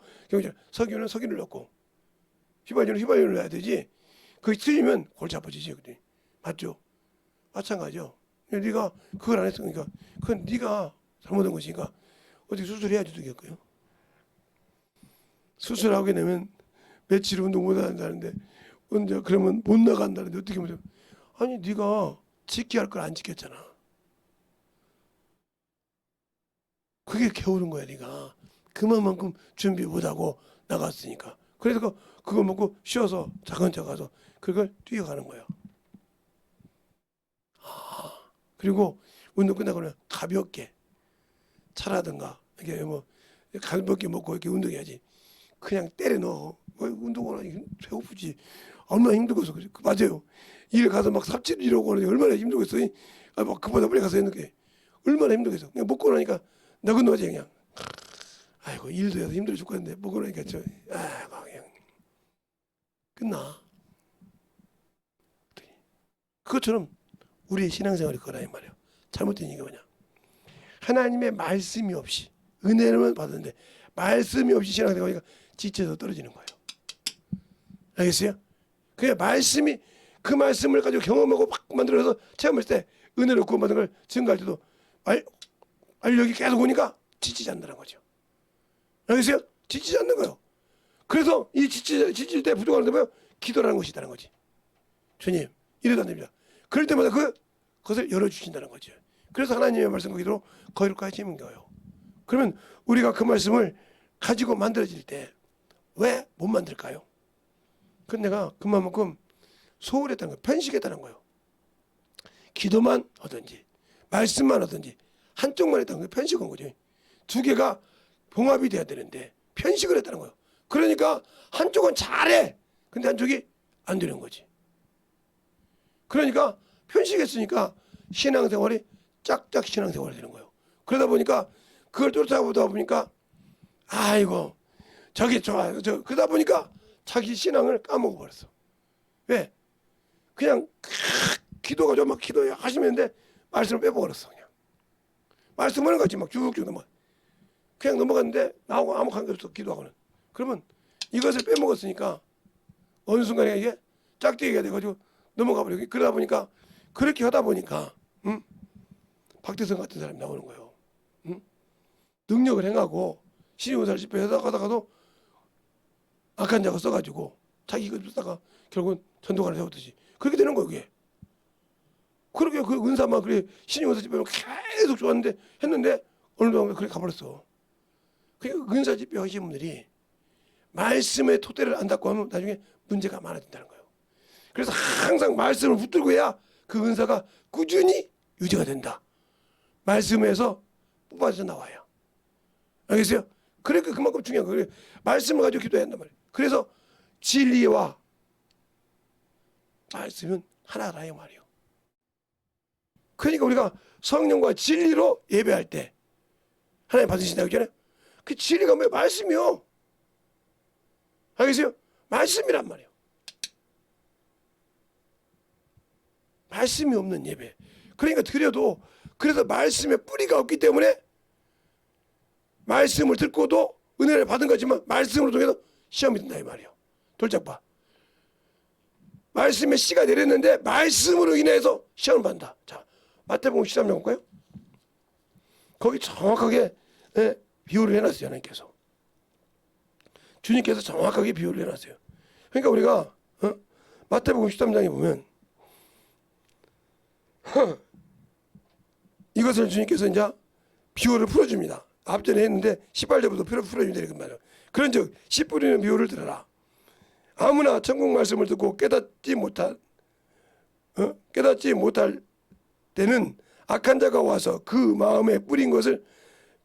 석유는 석유를 넣고 휘발유는 휘발유를 넣어야 되지. 그게 틀리면 골치 아파지지. 맞죠? 마찬가지죠. 네가 그걸 안 했으니까 그건 네가 잘못한 것이니까 어떻게 수술해야지 되겠고요. 수술하게 되면 며칠 운동 못 한다는데 언제 그러면 못 나간다는데 어떻게 하면 아니 네가 지켜야 할 걸 안 지켰잖아. 그게 게으른 거야 네가. 그만큼 준비 못하고 나갔으니까. 그래서 그거 먹고 쉬어서 작은 척 가서 그걸 뛰어가는 거예요. 그리고 운동 끝나고는 가볍게 차라든가 이게 뭐 가볍게 먹고 이렇게 운동해야지. 그냥 때려 넣어. 뭐 운동을 하니 배고프지. 얼마나 힘들겠어. 맞아요. 일 가서 막 삽질 이러고 하니 얼마나 힘들겠어. 막 그보다 빨리 가서 했는데 얼마나 힘들겠어. 그냥 먹고 나니까 나긋나긋이 그냥. 아이고 일도 해서 힘들어 죽겠는데 먹고 나니까 아이고 그냥 끝나. 그것처럼 우리의 신앙생활이 그거라 이 말이야. 잘못된 얘기가 뭐냐. 하나님의 말씀이 없이 은혜를 받았는데 말씀이 없이 신앙생활이니까 지쳐서 떨어지는 거예요. 알겠어요? 그 말씀이 그 말씀을 가지고 경험하고 막 만들어서 체험했을 때 은혜로 구원받은 걸 증거할 때도 알력이 계속 오니까 지치지 않는다는 거죠. 알겠어요? 지치지 않는 거예요. 그래서 이 지칠 때 부족하는 게 뭐예요? 기도라는 것이 있다는 거지. 주님 이래도 안 됩니다. 그럴 때마다 그것을 열어주신다는 거죠. 그래서 하나님의 말씀과 기도로 거기로까지 임는 거예요. 그러면 우리가 그 말씀을 가지고 만들어질 때 왜 못 만들까요? 그건 내가 그만큼 소홀했다는 거예요. 편식했다는 거예요. 기도만 하든지 말씀만 하든지 한쪽만 했다는 거예요. 편식한 거죠. 두 개가 봉합이 돼야 되는데 편식을 했다는 거예요. 그러니까 한쪽은 잘해. 근데 한쪽이 안 되는 거지. 그러니까 편식했으니까 신앙생활이 짝짝 신앙생활이 되는 거예요. 그러다 보니까 그걸 쫓아보다 보니까 아이고 저기 좋아요. 그러다 보니까 자기 신앙을 까먹어 버렸어. 왜? 그냥 기도가 좀 막 기도하시는데 말씀을 빼버렸어. 그냥 말씀하는 거지 막 쭉쭉 넘어. 그냥 넘어갔는데 나하고 아무 관계 없어 기도하고는. 그러면 이것을 빼먹었으니까 어느 순간에 이게 짝대기가 돼가지고 넘어가 버리고 그러다 보니까 그렇게 하다 보니까 박대성 같은 사람이 나오는 거예요. 능력을 행하고 신용사를 집회하다가도 악한 자가 써가지고 자기 이거 쓰다가 결국은 전도관을 세웠듯이 그렇게 되는 거예요. 그게. 그렇게 그 은사만 그래 신용사 집회를 계속 좋았는데 했는데 어느 동안 그렇게 가버렸어. 그러니까 은사 집회 하시는 분들이 말씀의 토대를 안 닦고 하면 나중에 문제가 많아진다는 거예요. 그래서 항상 말씀을 붙들고 해야 그 은사가 꾸준히 유지가 된다. 말씀에서 뽑아져 나와요. 알겠어요? 그러니까 그만큼 중요한 거예요. 말씀을 가지고 기도해야 한단 말이에요. 그래서 진리와 말씀은 하나라 이 말이에요. 그러니까 우리가 성령과 진리로 예배할 때 하나님 받으신다고 했잖아요. 그 진리가 뭐예요? 말씀이요. 알겠어요? 말씀이란 말이에요. 말씀이 없는 예배. 그러니까 드려도 그래서 말씀에 뿌리가 없기 때문에 말씀을 듣고도 은혜를 받은 거지만 말씀으로 통해서 시험이 된다 이 말이에요. 돌짝봐. 말씀에 씨가 내렸는데 말씀으로 인해서 시험을 받는다. 자, 마태복음 13장 볼까요? 거기 정확하게 비유를 해놨어요. 하나님께서. 주님께서 정확하게 비유를 해놨어요. 그러니까 우리가 마태복음 13장에 보면 이것을 주님께서 이제 비유를 풀어줍니다. 앞전에 했는데 18절부터 풀어준다 그 말이에요. 그런즉 씨 뿌리는 비유를 들어라. 아무나 천국 말씀을 듣고 깨닫지 못할 때는 악한 자가 와서 그 마음에 뿌린 것을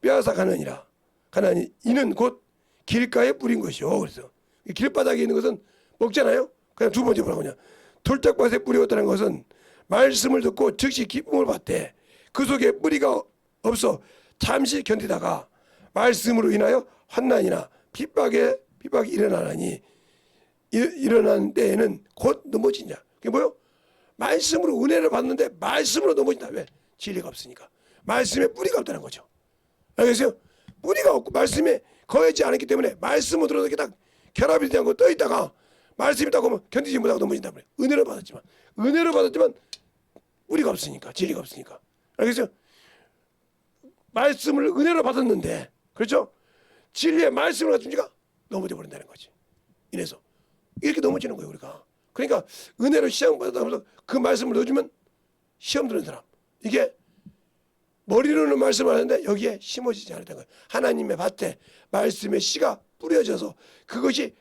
빼앗아 가느니라. 가나니 이는 곧 길가에 뿌린 것이요. 그래서 길바닥에 있는 것은 먹잖아요. 그냥 두 번째 뭐라고 하냐. 돌짝밭에 뿌리었다는 것은 말씀을 듣고 즉시 기쁨을 받되 그 속에 뿌리가 없어 잠시 견디다가 말씀으로 인하여 환난이나 핍박이 일어나니 일어난 때에는 곧 넘어지냐. 그게 뭐요? 말씀으로 은혜를 받는데 말씀으로 넘어진다. 왜? 진리가 없으니까. 말씀에 뿌리가 없다는 거죠. 알겠어요? 뿌리가 없고 말씀에 거하지 않았기 때문에 말씀으로 들어서 이렇게 딱 결합이 되지 않고 떠 있다가 말씀이 있다고 하면 견디지 못하고 넘어진단 말이에요. 은혜를 받았지만 뿌리가 없으니까, 진리가 없으니까. 알겠어요? 말씀을 은혜로 받았는데, 그렇죠? 진리의 말씀을 가지니까 넘어져 버린다는 거지. 이래서 이렇게 넘어지는 거예요, 우리가. 그러니까 은혜로 시험 받았다면서 그 말씀을 넣어주면 시험 드는 사람. 이게 머리로는 말씀하는데 여기에 심어지지 않았다는 거예요. 하나님의 밭에 말씀의 씨가 뿌려져서 그것이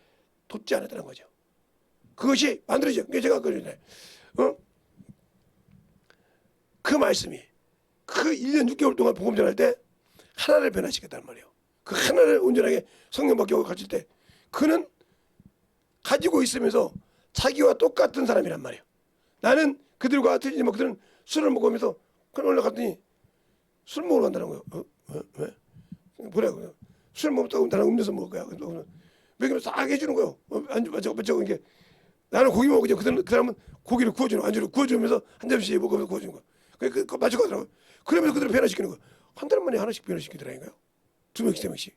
돋지 않았다는 거죠. 그것이 만들어져. 제가 그러네. 그 말씀이 그 1년 6개월 동안 복음 전할 때 하나를 변화시켰단 말이에요. 그 하나를 온전하게 성령 받고 가르칠 때 그는 가지고 있으면서 자기와 똑같은 사람이란 말이에요. 나는 그들과 틀리지만 그들은 술을 먹으면서 그런 올라갔더니 술 먹으러 간다는 거예요. 왜? 뭐래? 술 먹었다고 나는 음료수 먹을 거야. 먹이면 싹 해주는 거예요. 안주 저거 이게 나는 고기 먹고 그 사람은 고기를 구워주는 안주를 구워주면서 한 점씩 먹으면서 구워주는 거예요. 그 맞춰 가더라고요. 그러면서 그들을 변화시키는 거예요. 한 달 만에 하나씩 변화시키더라니까요. 2명씩 3명씩.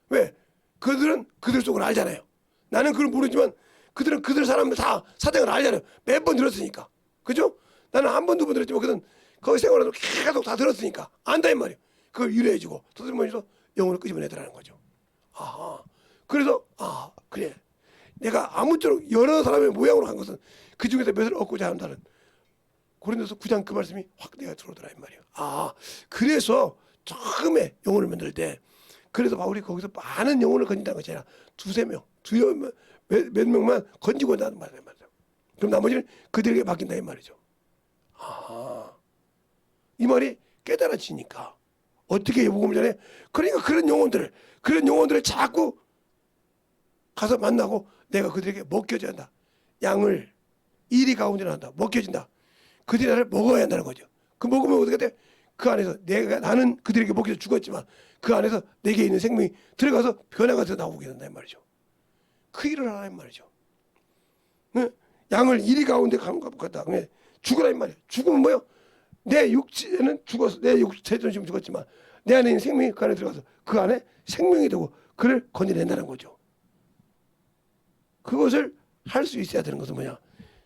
왜? 그들은 그들 속을 알잖아요. 나는 그걸 모르지만 그들은 그들 사람들 다 사정을 알잖아요. 몇 번 들었으니까. 그죠? 나는 한 번, 2번 들었지만 그들은 거기 생활하면서 계속 다 들었으니까 안다 이 말이에요. 그걸 유래해주고 더듬으면서 영혼을 끄집어내더라는 거죠. 아하. 그래서 그래. 내가 아무쪼록 여러 사람의 모양으로 한 것은 그 중에서 몇을 얻고자 한다는 고린도서 9장 그 말씀이 확 내가 들어오더라 이 말이에요. 그래서 처음에 영혼을 만들 때 그래서 바울이 거기서 많은 영혼을 건진다는 것이 아니라 2-3명, 몇 명만 건지고 한다는 말이에요. 그럼 나머지는 그들에게 맡긴다 이 말이죠. 이 말이 깨달아지니까 어떻게 복음을 전해? 그러니까 그런 영혼들을 자꾸 가서 만나고 내가 그들에게 먹여줘야 한다. 양을 이리 가운데로 한다. 먹여진다. 그들이 나를 먹어야 한다는 거죠. 그 먹으면 어떻게 돼? 그 안에서 나는 그들에게 먹여서 죽었지만 그 안에서 내게 있는 생명이 들어가서 변화가 더 나오게 된다 이 말이죠. 그 일을 하라 이 말이죠. 양을 이리 가운데 갔다. 죽으라 이 말이에요. 죽으면 뭐요? 내 육체는 죽었어. 내 육체는 지금 죽었지만 내 안에 있는 생명이 그 안에 들어가서 그 안에 생명이 되고 그를 건져낸다는 거죠. 그것을 할 수 있어야 되는 것은 뭐냐?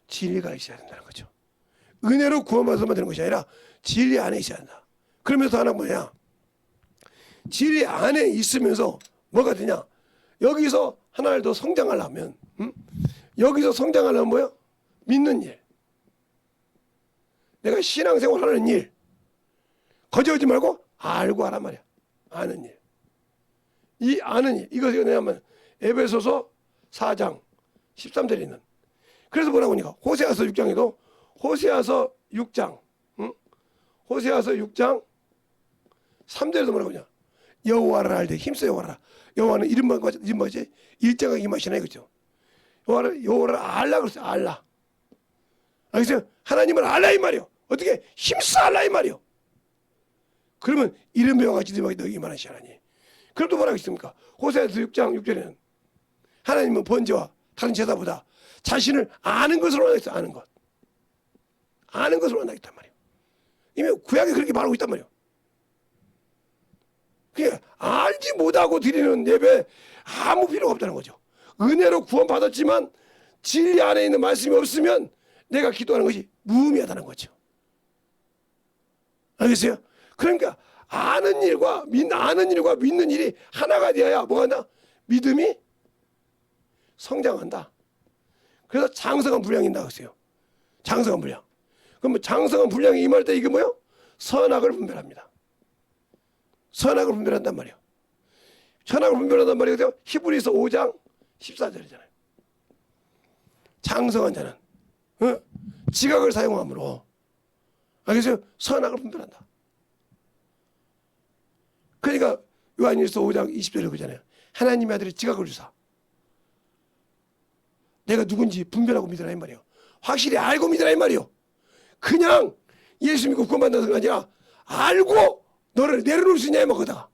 진리가 있어야 된다는 거죠. 은혜로 구원받아서만 되는 것이 아니라 진리 안에 있어야 한다. 그러면서 하나 뭐냐? 진리 안에 있으면서 뭐가 되냐? 여기서 하나를 더 성장하려면 여기서 성장하려면 뭐야? 믿는 일. 내가 신앙생활 하는 일. 거저하지 말고 알고 하란 말이야. 아는 일. 이 아는 일. 이것이 뭐냐면 에베소서 4장 13절에 있는. 그래서 뭐라고 하니까 호세아서 6장에도 호세아서 6장 호세아서 6장 3절에도 뭐라고 하냐. 여호와를 알되 힘써 여호와라. 여호와는 이름만 뭐지? 일정하게 임하시나 이거죠. 여호와를 알라 그랬어요. 알라. 알겠어요? 하나님을 알라 이 말이요. 어떻게 힘써 알라 이 말이요. 그러면 이름과 같이 너희 임하시지 하나니. 그럼 또 뭐라고 있습니까? 호세아서 6장 6절에는 하나님은 번제와 다른 제사보다 자신을 아는 것으로 원하겠어. 아는 것. 아는 것으로 원하겠단 말이에요. 이미 구약에 그렇게 말하고 있단 말이에요. 그냥 알지 못하고 드리는 예배 아무 필요가 없다는 거죠. 은혜로 구원받았지만 진리 안에 있는 말씀이 없으면 내가 기도하는 것이 무의미하다는 거죠. 알겠어요? 그러니까 아는 일과 믿는 일이 하나가 되어야 뭐가 한다? 믿음이 성장한다. 그래서 장성한 분량이 있다 그랬어요. 장성한 분량. 그럼 장성한 분량이 임할 때 이게 뭐예요? 선악을 분별합니다. 선악을 분별한단 말이에요. 선악을 분별한단 말이에요. 히브리서 5장 14절이잖아요. 장성한 자는 지각을 사용함으로 알겠어요? 선악을 분별한다. 그러니까 요한일서 5장 20절에 그러잖아요. 하나님의 아들이 지각을 주사 내가 누군지 분별하고 믿으라 이 말이에요. 확실히 알고 믿으라 이 말이에요. 그냥 예수 믿고 구원받는 게 아니라 알고 너를 내려놓을 수 있냐 이 말거다.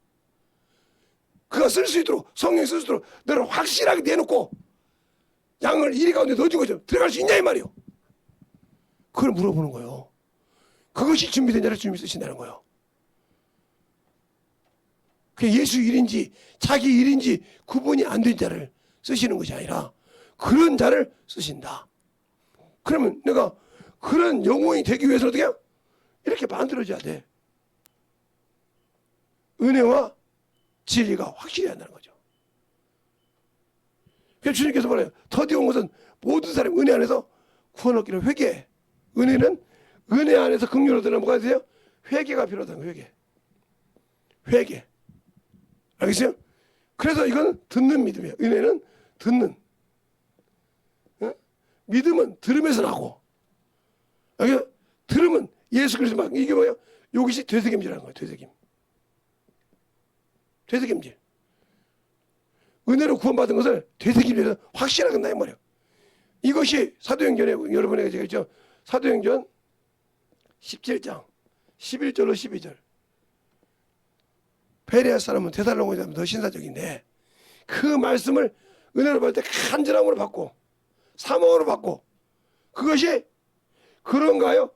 그가 쓸 수 있도록 성령이 쓸 수 있도록 너를 확실하게 내놓고 양을 이리 가운데 넣어준 것처럼 들어갈 수 있냐 이 말이에요. 그걸 물어보는 거예요. 그것이 준비된 자를 주님이 쓰신다는 거예요. 그게 예수 일인지 자기 일인지 구분이 안 된 자를 쓰시는 것이 아니라 그런 자를 쓰신다. 그러면 내가 그런 영혼이 되기 위해서 어떻게 해요? 이렇게 만들어져야 돼. 은혜와 진리가 확실히 한다는 거죠. 그래서 주님께서 말해요. 더디 온 것은 모든 사람이 은혜 안에서 구원 얻기를 회개해. 은혜는 은혜 안에서 긍휼을 얻으려면 뭐가 돼요? 회개가 필요하다는 거예요. 회개. 알겠어요? 그래서 이건 듣는 믿음이에요. 은혜는 듣는. 믿음은 들음에서 나고. 들으면 예수 그리스도 막 이게 뭐예요? 이것이 되새김질하는 거예요. 되새김질. 은혜로 구원받은 것을 되새김질해서 확실하게 한다 이 말이에요. 이것이 사도행전에 여러분에게 제가 했죠. 사도행전 17장 11절로 12절. 베레아 사람은 데살로니가 사람은 더 신사적인데 그 말씀을 은혜로 받을 때 간절함으로 받고 사모함으로 받고 그것이 그런가요?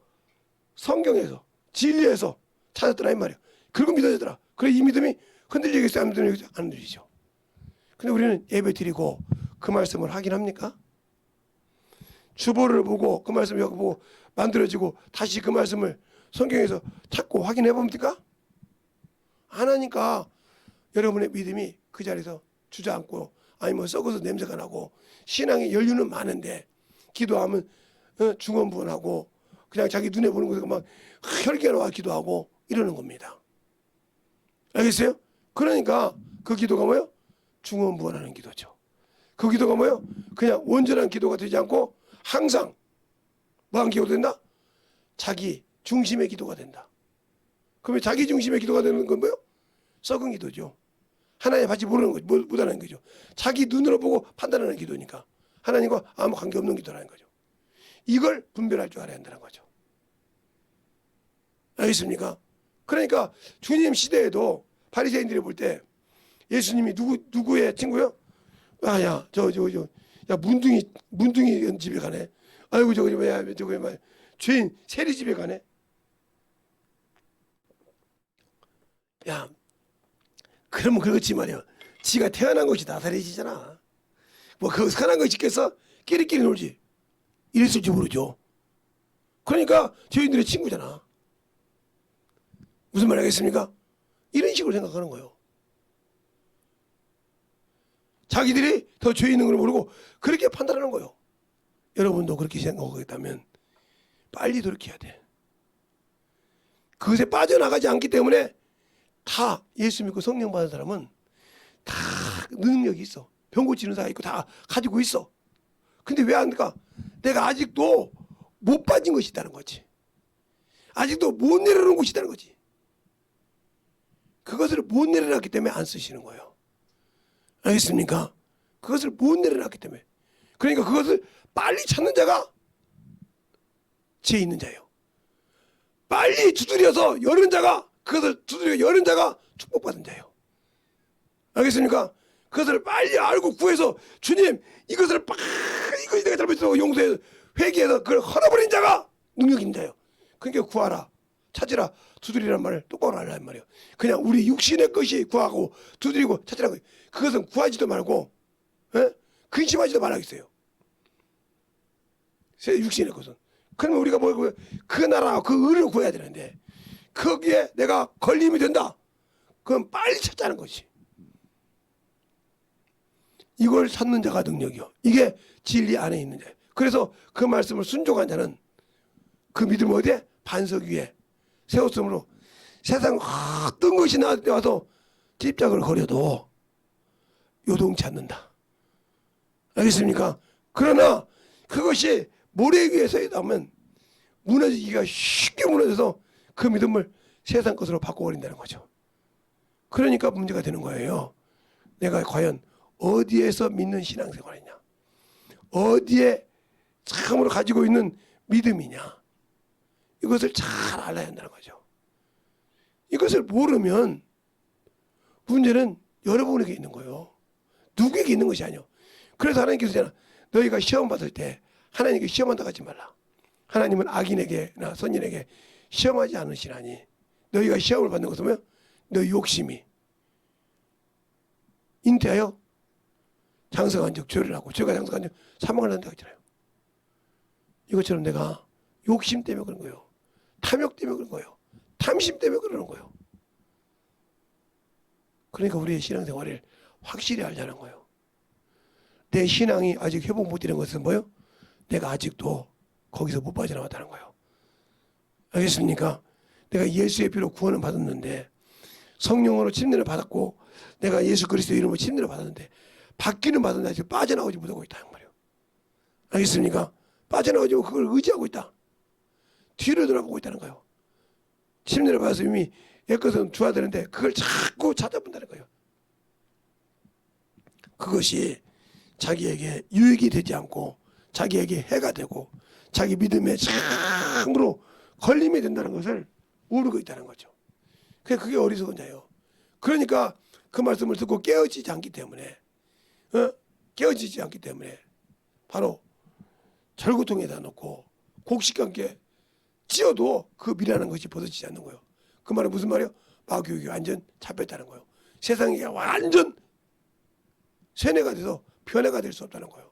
성경에서 진리에서 찾았더라 이 말이에요. 그리고 믿어지더라. 그래 이 믿음이 흔들리겠어요? 안 흔들리겠어요? 안 흔들리죠. 근데 우리는 예배 드리고 그 말씀을 확인합니까? 주보를 보고 그 말씀을 보고 만들어지고 다시 그 말씀을 성경에서 찾고 확인해 봅니까? 안 하니까 여러분의 믿음이 그 자리에서 주저앉고 아니면 썩어서 냄새가 나고 신앙의 연륜은 많은데 기도하면 중언부언하고 그냥 자기 눈에 보는 것에 막 혈기가 나와 기도하고 이러는 겁니다. 알겠어요? 그러니까 그 기도가 뭐예요? 중언부언하는 기도죠. 그 기도가 뭐예요? 그냥 온전한 기도가 되지 않고 항상 뭐한 기도가 된다? 자기 중심의 기도가 된다. 그러면 자기 중심의 기도가 되는 건 뭐예요? 썩은 기도죠. 하나님 받지 모르는 거죠. 못하는 거죠. 자기 눈으로 보고 판단하는 기도니까 하나님과 아무 관계없는 기도라는 거죠. 이걸 분별할 줄 알아야 한다는 거죠. 알겠습니까? 그러니까 주님 시대에도 바리새인들이 볼 때 예수님이 누구의 친구요? 야 문둥이 집에 가네. 아이고 저기 뭐야 죄인 세리 집에 가네. 야 그러면 그렇지 말이야. 지가 태어난 것이 나사렛이잖아. 뭐 그 선한 거 짓겠어? 끼리끼리 놀지. 이랬을지 모르죠. 그러니까 죄인들의 친구잖아. 무슨 말 하겠습니까? 이런 식으로 생각하는 거예요. 자기들이 더 죄 있는 걸 모르고 그렇게 판단하는 거예요. 여러분도 그렇게 생각하겠다면 빨리 돌이켜야 돼. 그것에 빠져나가지 않기 때문에 다 예수 믿고 성령 받은 사람은 다 능력이 있어. 병 고치는 사람 있고 다 가지고 있어. 근데 왜 안 될까? 내가 아직도 못 빠진 것이 있다는 거지. 아직도 못 내려놓은 것이 있다는 거지. 그것을 못 내려놨기 때문에 안 쓰시는 거예요. 알겠습니까? 그것을 못 내려놨기 때문에. 그러니까 그것을 빨리 찾는 자가 지혜 있는 자예요. 빨리 두드려서 여는 자가 그것을 두드려 여는 자가 축복받은 자예요. 알겠습니까? 그것을 빨리 알고 구해서 주님 이것이 내가 잘못했다고 용서해서 회개해서 그걸 헐어버린 자가 능력 있는 자예요. 그러니까 구하라 찾으라 두드리란 말을 똑바로 하라는 말이에요. 그냥 우리 육신의 것이 구하고 두드리고 찾으라고. 그것은 구하지도 말고 근심하지도 말라겠어요. 육신의 것은. 그러면 우리가 그 나라 그 의를 구해야 되는데 거기에 내가 걸림이 된다. 그럼 빨리 찾자는 것이. 이걸 찾는 자가 능력이요. 이게 진리 안에 있는 자예요. 그래서 그 말씀을 순종한 자는 그 믿음을 어디에? 반석 위에 세웠으므로 세상 어떤 것이 나한테 와서 집착을 거려도 요동치 않는다. 알겠습니까? 그러나 그것이 모래 위에 서 있다면 무너지기가 쉽게 무너져서 그 믿음을 세상 것으로 바꿔버린다는 거죠. 그러니까 문제가 되는 거예요. 내가 과연 어디에서 믿는 신앙생활이냐, 어디에 참으로 가지고 있는 믿음이냐, 이것을 잘 알아야 한다는 거죠. 이것을 모르면 문제는 여러분에게 있는 거예요. 누구에게 있는 것이 아니요. 그래서 하나님께서 잖아 너희가 시험 받을 때 하나님께 시험한다고 하지 말라. 하나님은 악인에게나 선인에게 시험하지 않으시나니 너희가 시험을 받는 것은 뭐예요? 너희 욕심이 잉태하여 장성한 적 죄를 하고 죄가 장성한 적 사망을 한다고 했잖아요. 이것처럼 내가 욕심 때문에 그런 거예요. 탐욕 때문에 그런 거예요. 탐심 때문에 그러는 거예요. 그러니까 우리의 신앙생활을 확실히 알자는 거예요. 내 신앙이 아직 회복 못 되는 것은 뭐예요? 내가 아직도 거기서 못 빠져나왔다는 거예요. 알겠습니까? 내가 예수의 피로 구원을 받았는데 성령으로 침례를 받았고 내가 예수 그리스도 이름으로 침례를 받았는데 받기는 받았는데 지금 빠져나오지 못하고 있다 그 말이에요. 알겠습니까? 빠져나오지 못하고 그걸 의지하고 있다. 뒤로 돌아보고 있다는 거예요. 침례를 받아서 이미 옛것은 주어야 되는데 그걸 자꾸 찾아본다는 거예요. 그것이 자기에게 유익이 되지 않고 자기에게 해가 되고 자기 믿음에 참으로 걸림이 된다는 것을 모르고 있다는 거죠. 그게 어리석은 자예요. 그러니까 그 말씀을 듣고 깨어지지 않기 때문에 깨어지지 않기 때문에 바로 절구통에다 놓고 곡식과 함께 찧어도 그 미라는 것이 벗어지지 않는 거예요. 그 말은 무슨 말이에요? 마귀에게 완전 잡혔다는 거예요. 세상에 완전 세뇌가 돼서 변해가 될 수 없다는 거예요.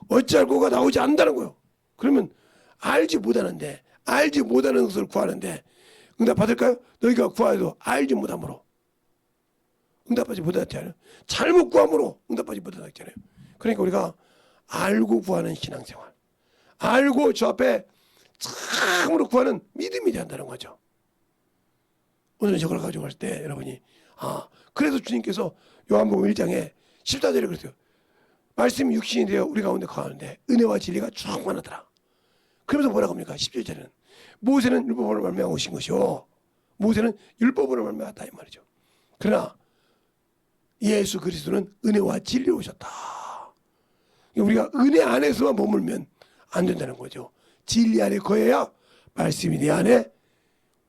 어찌할꼬가 나오지 않는다는 거예요. 그러면 알지 못하는 것을 구하는데 응답 받을까요? 너희가 구하여도 알지 못함으로 응답하지 못하잖아요. 잘못 구함으로 응답하지 못하잖아요. 그러니까 우리가 알고 구하는 신앙생활, 알고 저 앞에 참으로 구하는 믿음이 된다는 거죠. 오늘 저걸 가지고 갈 때 여러분이 그래서 주님께서 요한복음 1장에 14절에 그랬어요. 말씀이 육신이 되어 우리 가운데 거하는데 은혜와 진리가 충만하더라. 그러면서 뭐라고 합니까? 17절에는 모세는 율법으로 말미암아 오신 것이요 모세는 율법으로 말미암았다 이 말이죠. 그러나 예수 그리스도는 은혜와 진리로 오셨다. 우리가 은혜 안에서만 머물면 안 된다는 거죠. 진리 안에 거해야 말씀이 내 안에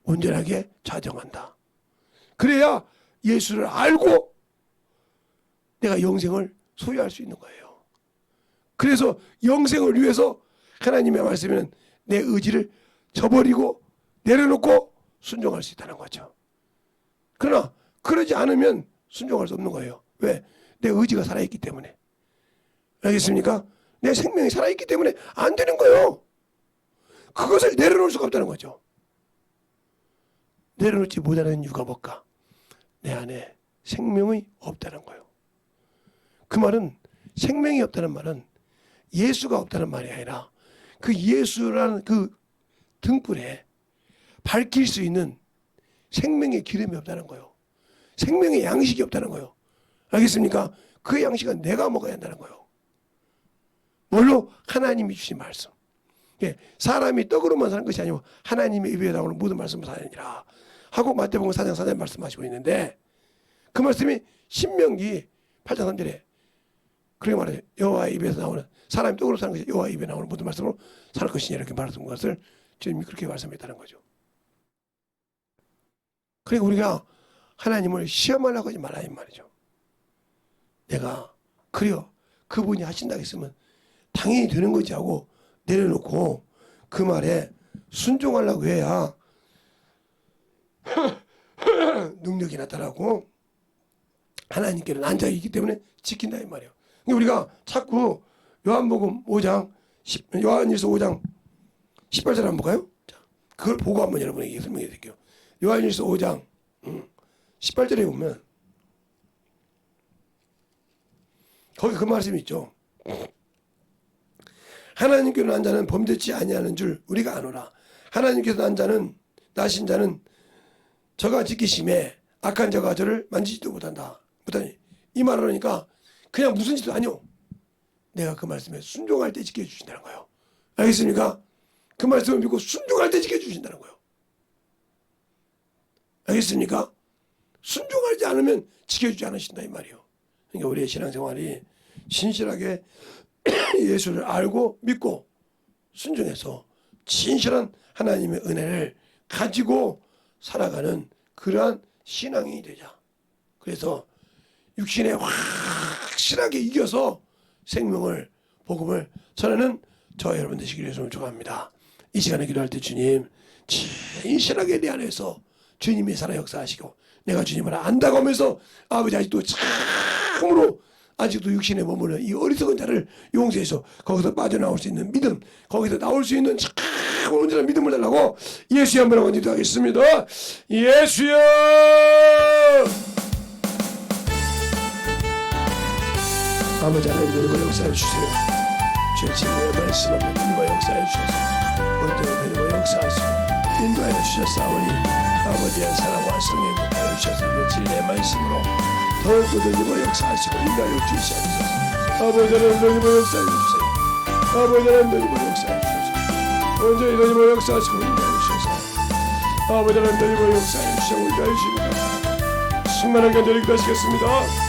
온전하게 좌정한다. 그래야 예수를 알고 내가 영생을 소유할 수 있는 거예요. 그래서 영생을 위해서 하나님의 말씀에는 내 의지를 저버리고 내려놓고 순종할 수 있다는 거죠. 그러나 그러지 않으면 순종할 수 없는 거예요. 왜? 내 의지가 살아있기 때문에. 알겠습니까? 내 생명이 살아있기 때문에 안 되는 거예요. 그것을 내려놓을 수가 없다는 거죠. 내려놓지 못하는 이유가 뭘까? 내 안에 생명이 없다는 거예요. 그 말은 생명이 없다는 말은 예수가 없다는 말이 아니라 그 예수라는 그 등불에 밝힐 수 있는 생명의 기름이 없다는 거예요. 생명의 양식이 없다는 거예요. 알겠습니까? 그 양식은 내가 먹어야 한다는 거예요. 뭘로? 하나님이 주신 말씀. 사람이 떡으로만 사는 것이 아니고 하나님의 입에 나오는 모든 말씀을 사느니라 하고 마태복음 4장 4절 말씀하시고 있는데 그 말씀이 신명기 8장 3절에 그렇게 말해요. 여호와의 입에서 나오는 사람이 떡으로 사는 것이 여호와의 입에 나오는 모든 말씀으로 살 것이냐 이렇게 말했던 것을 주님이 그렇게 말씀했다는 거죠. 그러니까 우리가 하나님을 시험하려고 하지 말라 이 말이죠. 내가 그래요. 그분이 하신다고 했으면 당연히 되는 거지 하고 내려놓고 그 말에 순종하려고 해야 능력이 나타나고 하나님께는 앉아있기 때문에 지킨다 이 말이에요. 우리가 자꾸 요한복음 5장 요한일서 5장 18절 한번 볼까요? 자, 그걸 보고 한번 여러분에게 설명해 드릴게요. 요한일서 5장 18절에 보면 거기 그 말씀이 있죠. 하나님께로 난 자는 범죄치 아니하는 줄 우리가 아노라. 하나님께서 난 자는 나신 자는 저가 지키심에 악한 자가 저를 만지지도 못한다. 못하니 이 말을 하니까 그냥 무슨 짓도 아니오. 내가 그 말씀에 순종할 때 지켜주신다는 거예요. 알겠습니까? 그 말씀을 믿고 순종할 때 지켜주신다는 거예요. 알겠습니까? 순종하지 않으면 지켜주지 않으신다 이 말이에요. 그러니까 우리의 신앙생활이 진실하게 예수를 알고 믿고 순종해서 진실한 하나님의 은혜를 가지고 살아가는 그러한 신앙이 되자. 그래서 육신에 확실하게 이겨서 생명을 복음을 전하는 저와 여러분 되시기를 예수님을 축원합니다. 이 시간에 기도할 때 주님 진실하게 내 안에서 주님이 살아 역사하시고 내가 주님을 안다고 하면서 아버지 아직도 참으로 아직도 육신에 머무는 이 어리석은 자를 용서해서 거기서 빠져나올 수 있는 믿음, 거기서 나올 수 있는 참 온전한 믿음을 달라고 예수의 한번 하고 기도하겠습니다. 예수여! 아버지 하나님 우리가 역사해 주세요. 주의 진리의 말씀 앞에 우리가 역사해 주셔서 온전히 되고 역사하시고 인도하여 주셨사오니 아버지의 사랑과 성령의 뜻하여 주셔서 진리의 말씀으로 더욱 드리고 역사하시고 인도하여 주시옵소서. 아버지 하나님 드리고 역사해 주세요. 아버지 하나님 드리고 역사해 주소서. 온전히 드리고 역사하시고 인도하여 주셔서 아버지 하나님 드리고 역사해 주시고 인도하여 주시옵소서. 충만하게 드리고 하시겠습니다.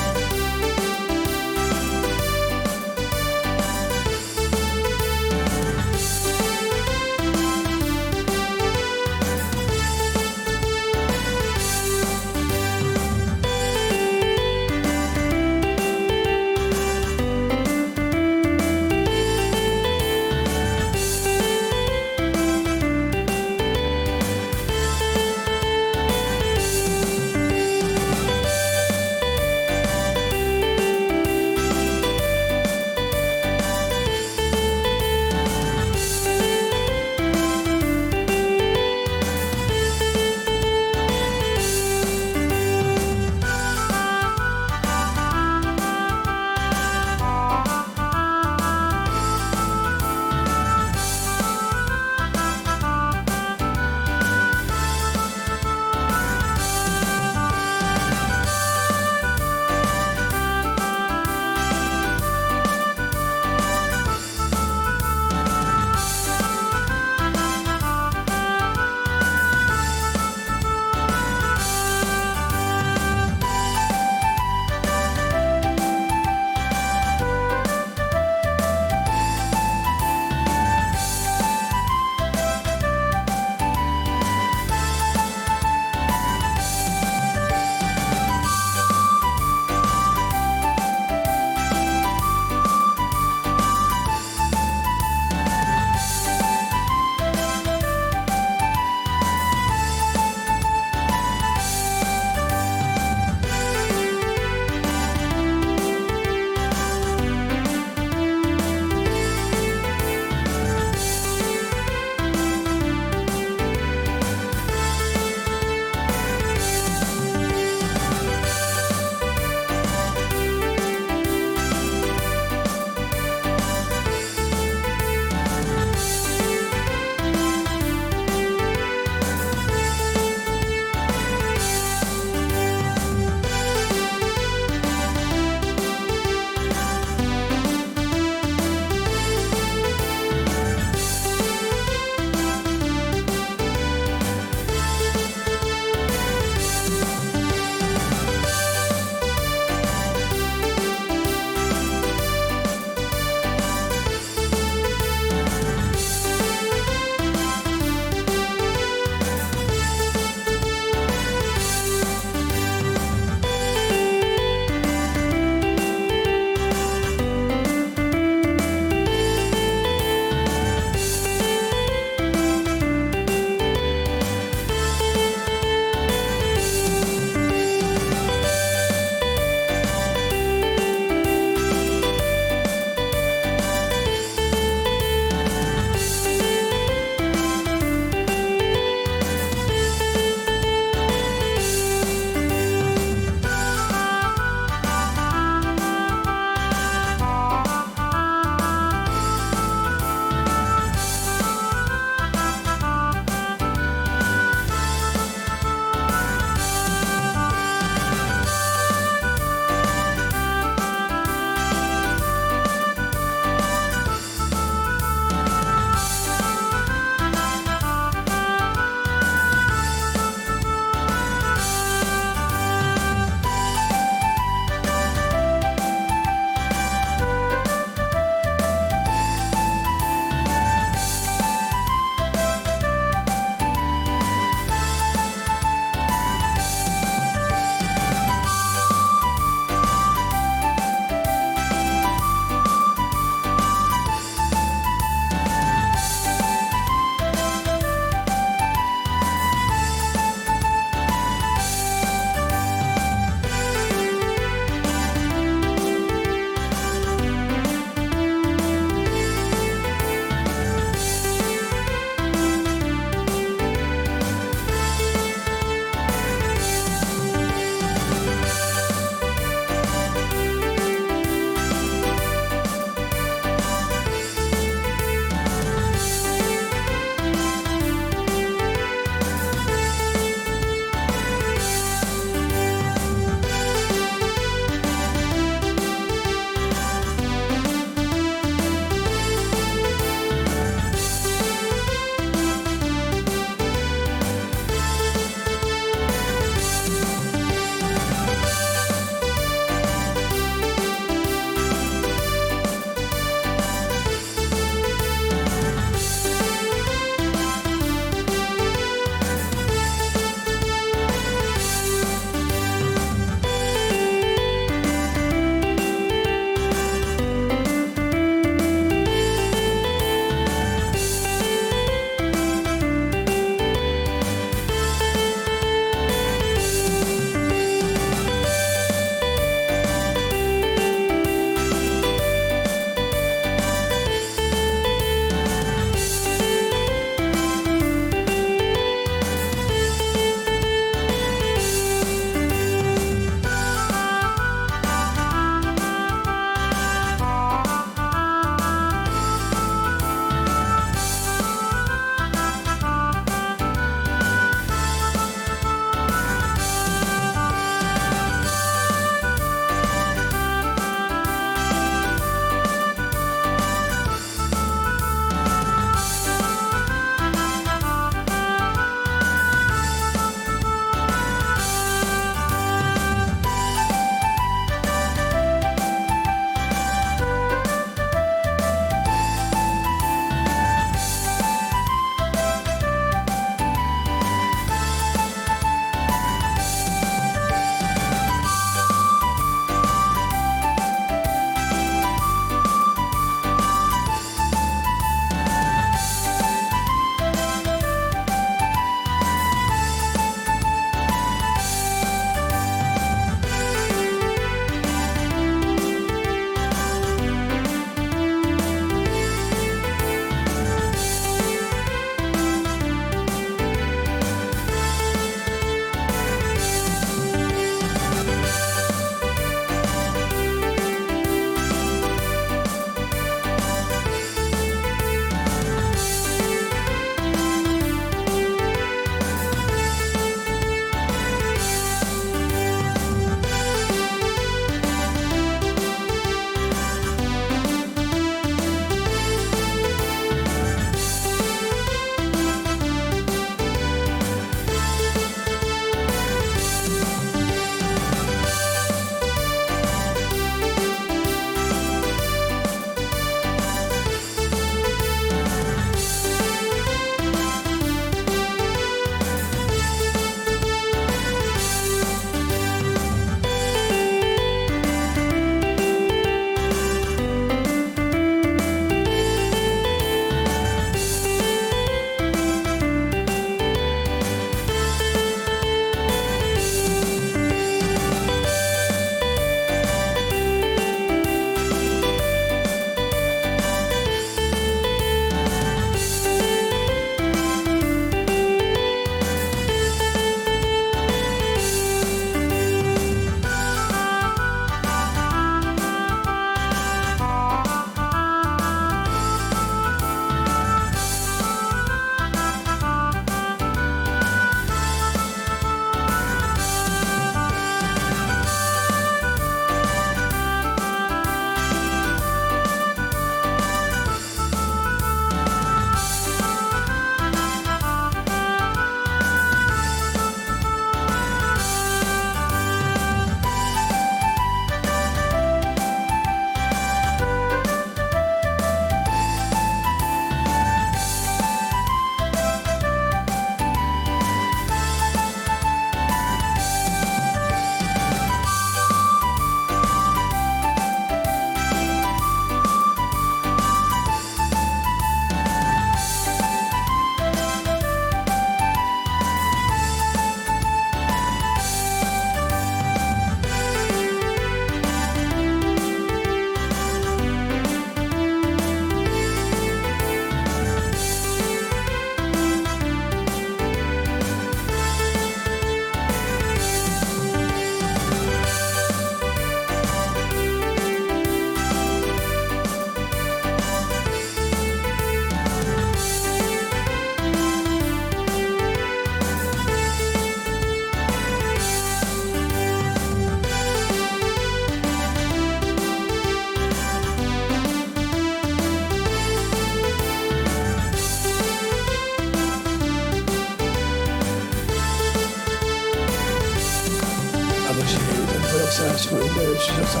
아버지 하나님 역사하시고 인도하여 주셔서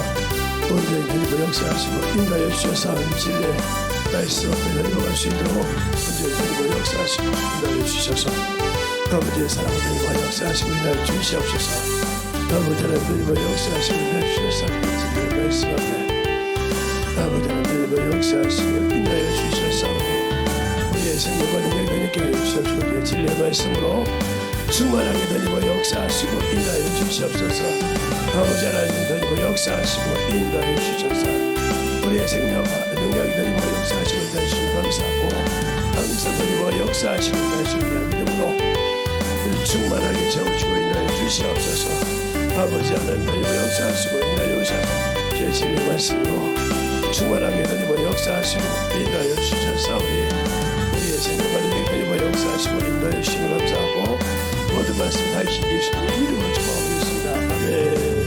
온전히 하나님 역사하시고 인도하여 주셔서 진리의 말씀 앞에 내려갈 수 있도록 온전히 하나님 역사하시고 인도하여 주셔서 아버지의 사랑을 하나님 역사하시고 인도하여 주시옵소서. 아버지 하나님 역사하시고 인도하여 주셔서 진리의 말씀 앞에 아버지 하나님 역사하시고 인도하여 주셔서 우리의 생명과 능력을 느끼게 해주시옵소서. 진리의 말씀으로 충만하게 되니고 역사하시고 인도하여 주시옵소서. 아버지 하나님 되니고 역사하시고 인도하여 주셔서 우리의 생명과 능력이 되니고 역사하시고 인도하여 주시니 감사하고 항상 되니고 역사하시고 인도하여 주시니 믿음으로 충만하게 채우시고 인도하여 주시옵소서. 아버지 하나님 되니고 역사하시고 인도하여 주셔서 주의 진리의 말씀으로 충만하게 되니고 역사하시고 인도하여 주셔서 우리의 생명과 능력이 되니고 역사하시고 인도하여 주시니 감사하고 모든 말씀 다 주신 예수님의 이름으로 축복하고 있습니다. 아멘.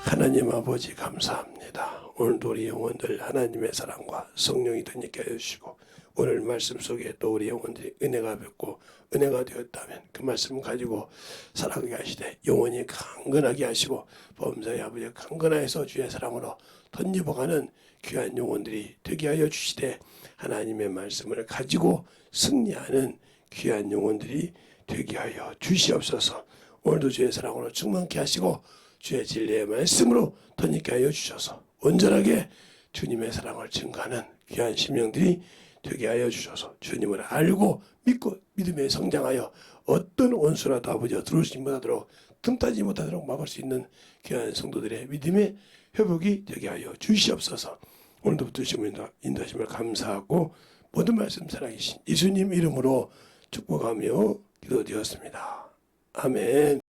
하나님 아버지 감사합니다. 오늘도 우리 영혼들 하나님의 사랑과 성령이 되니까 해주시고 오늘 말씀 속에 또 우리 영혼들이 은혜가 뵙고 은혜가 되었다면 그 말씀을 가지고 살아가게 하시되 영혼이 강건하게 하시고 범사의 아버지 강건하여서 주의 사랑으로 덧입어가는 귀한 영혼들이 되게 하여 주시되 하나님의 말씀을 가지고 승리하는 귀한 영혼들이 되게 하여 주시옵소서. 오늘도 주의 사랑으로 충만케 하시고 주의 진리의 말씀으로 덧입게 하여 주셔서 온전하게 주님의 사랑을 증거하는 귀한 심령들이 되게 하여 주셔서 주님을 알고 믿고 믿음에 성장하여 어떤 원수라도 아버지가 들어오지 못하도록 틈타지 못하도록 막을 수 있는 귀한 성도들의 믿음의 회복이 되게 하여 주시옵소서. 오늘도 붙드심을 인도하심을 감사하고 모든 말씀 살아계신 예수님 이름으로 축복하며 기도드렸습니다. 아멘.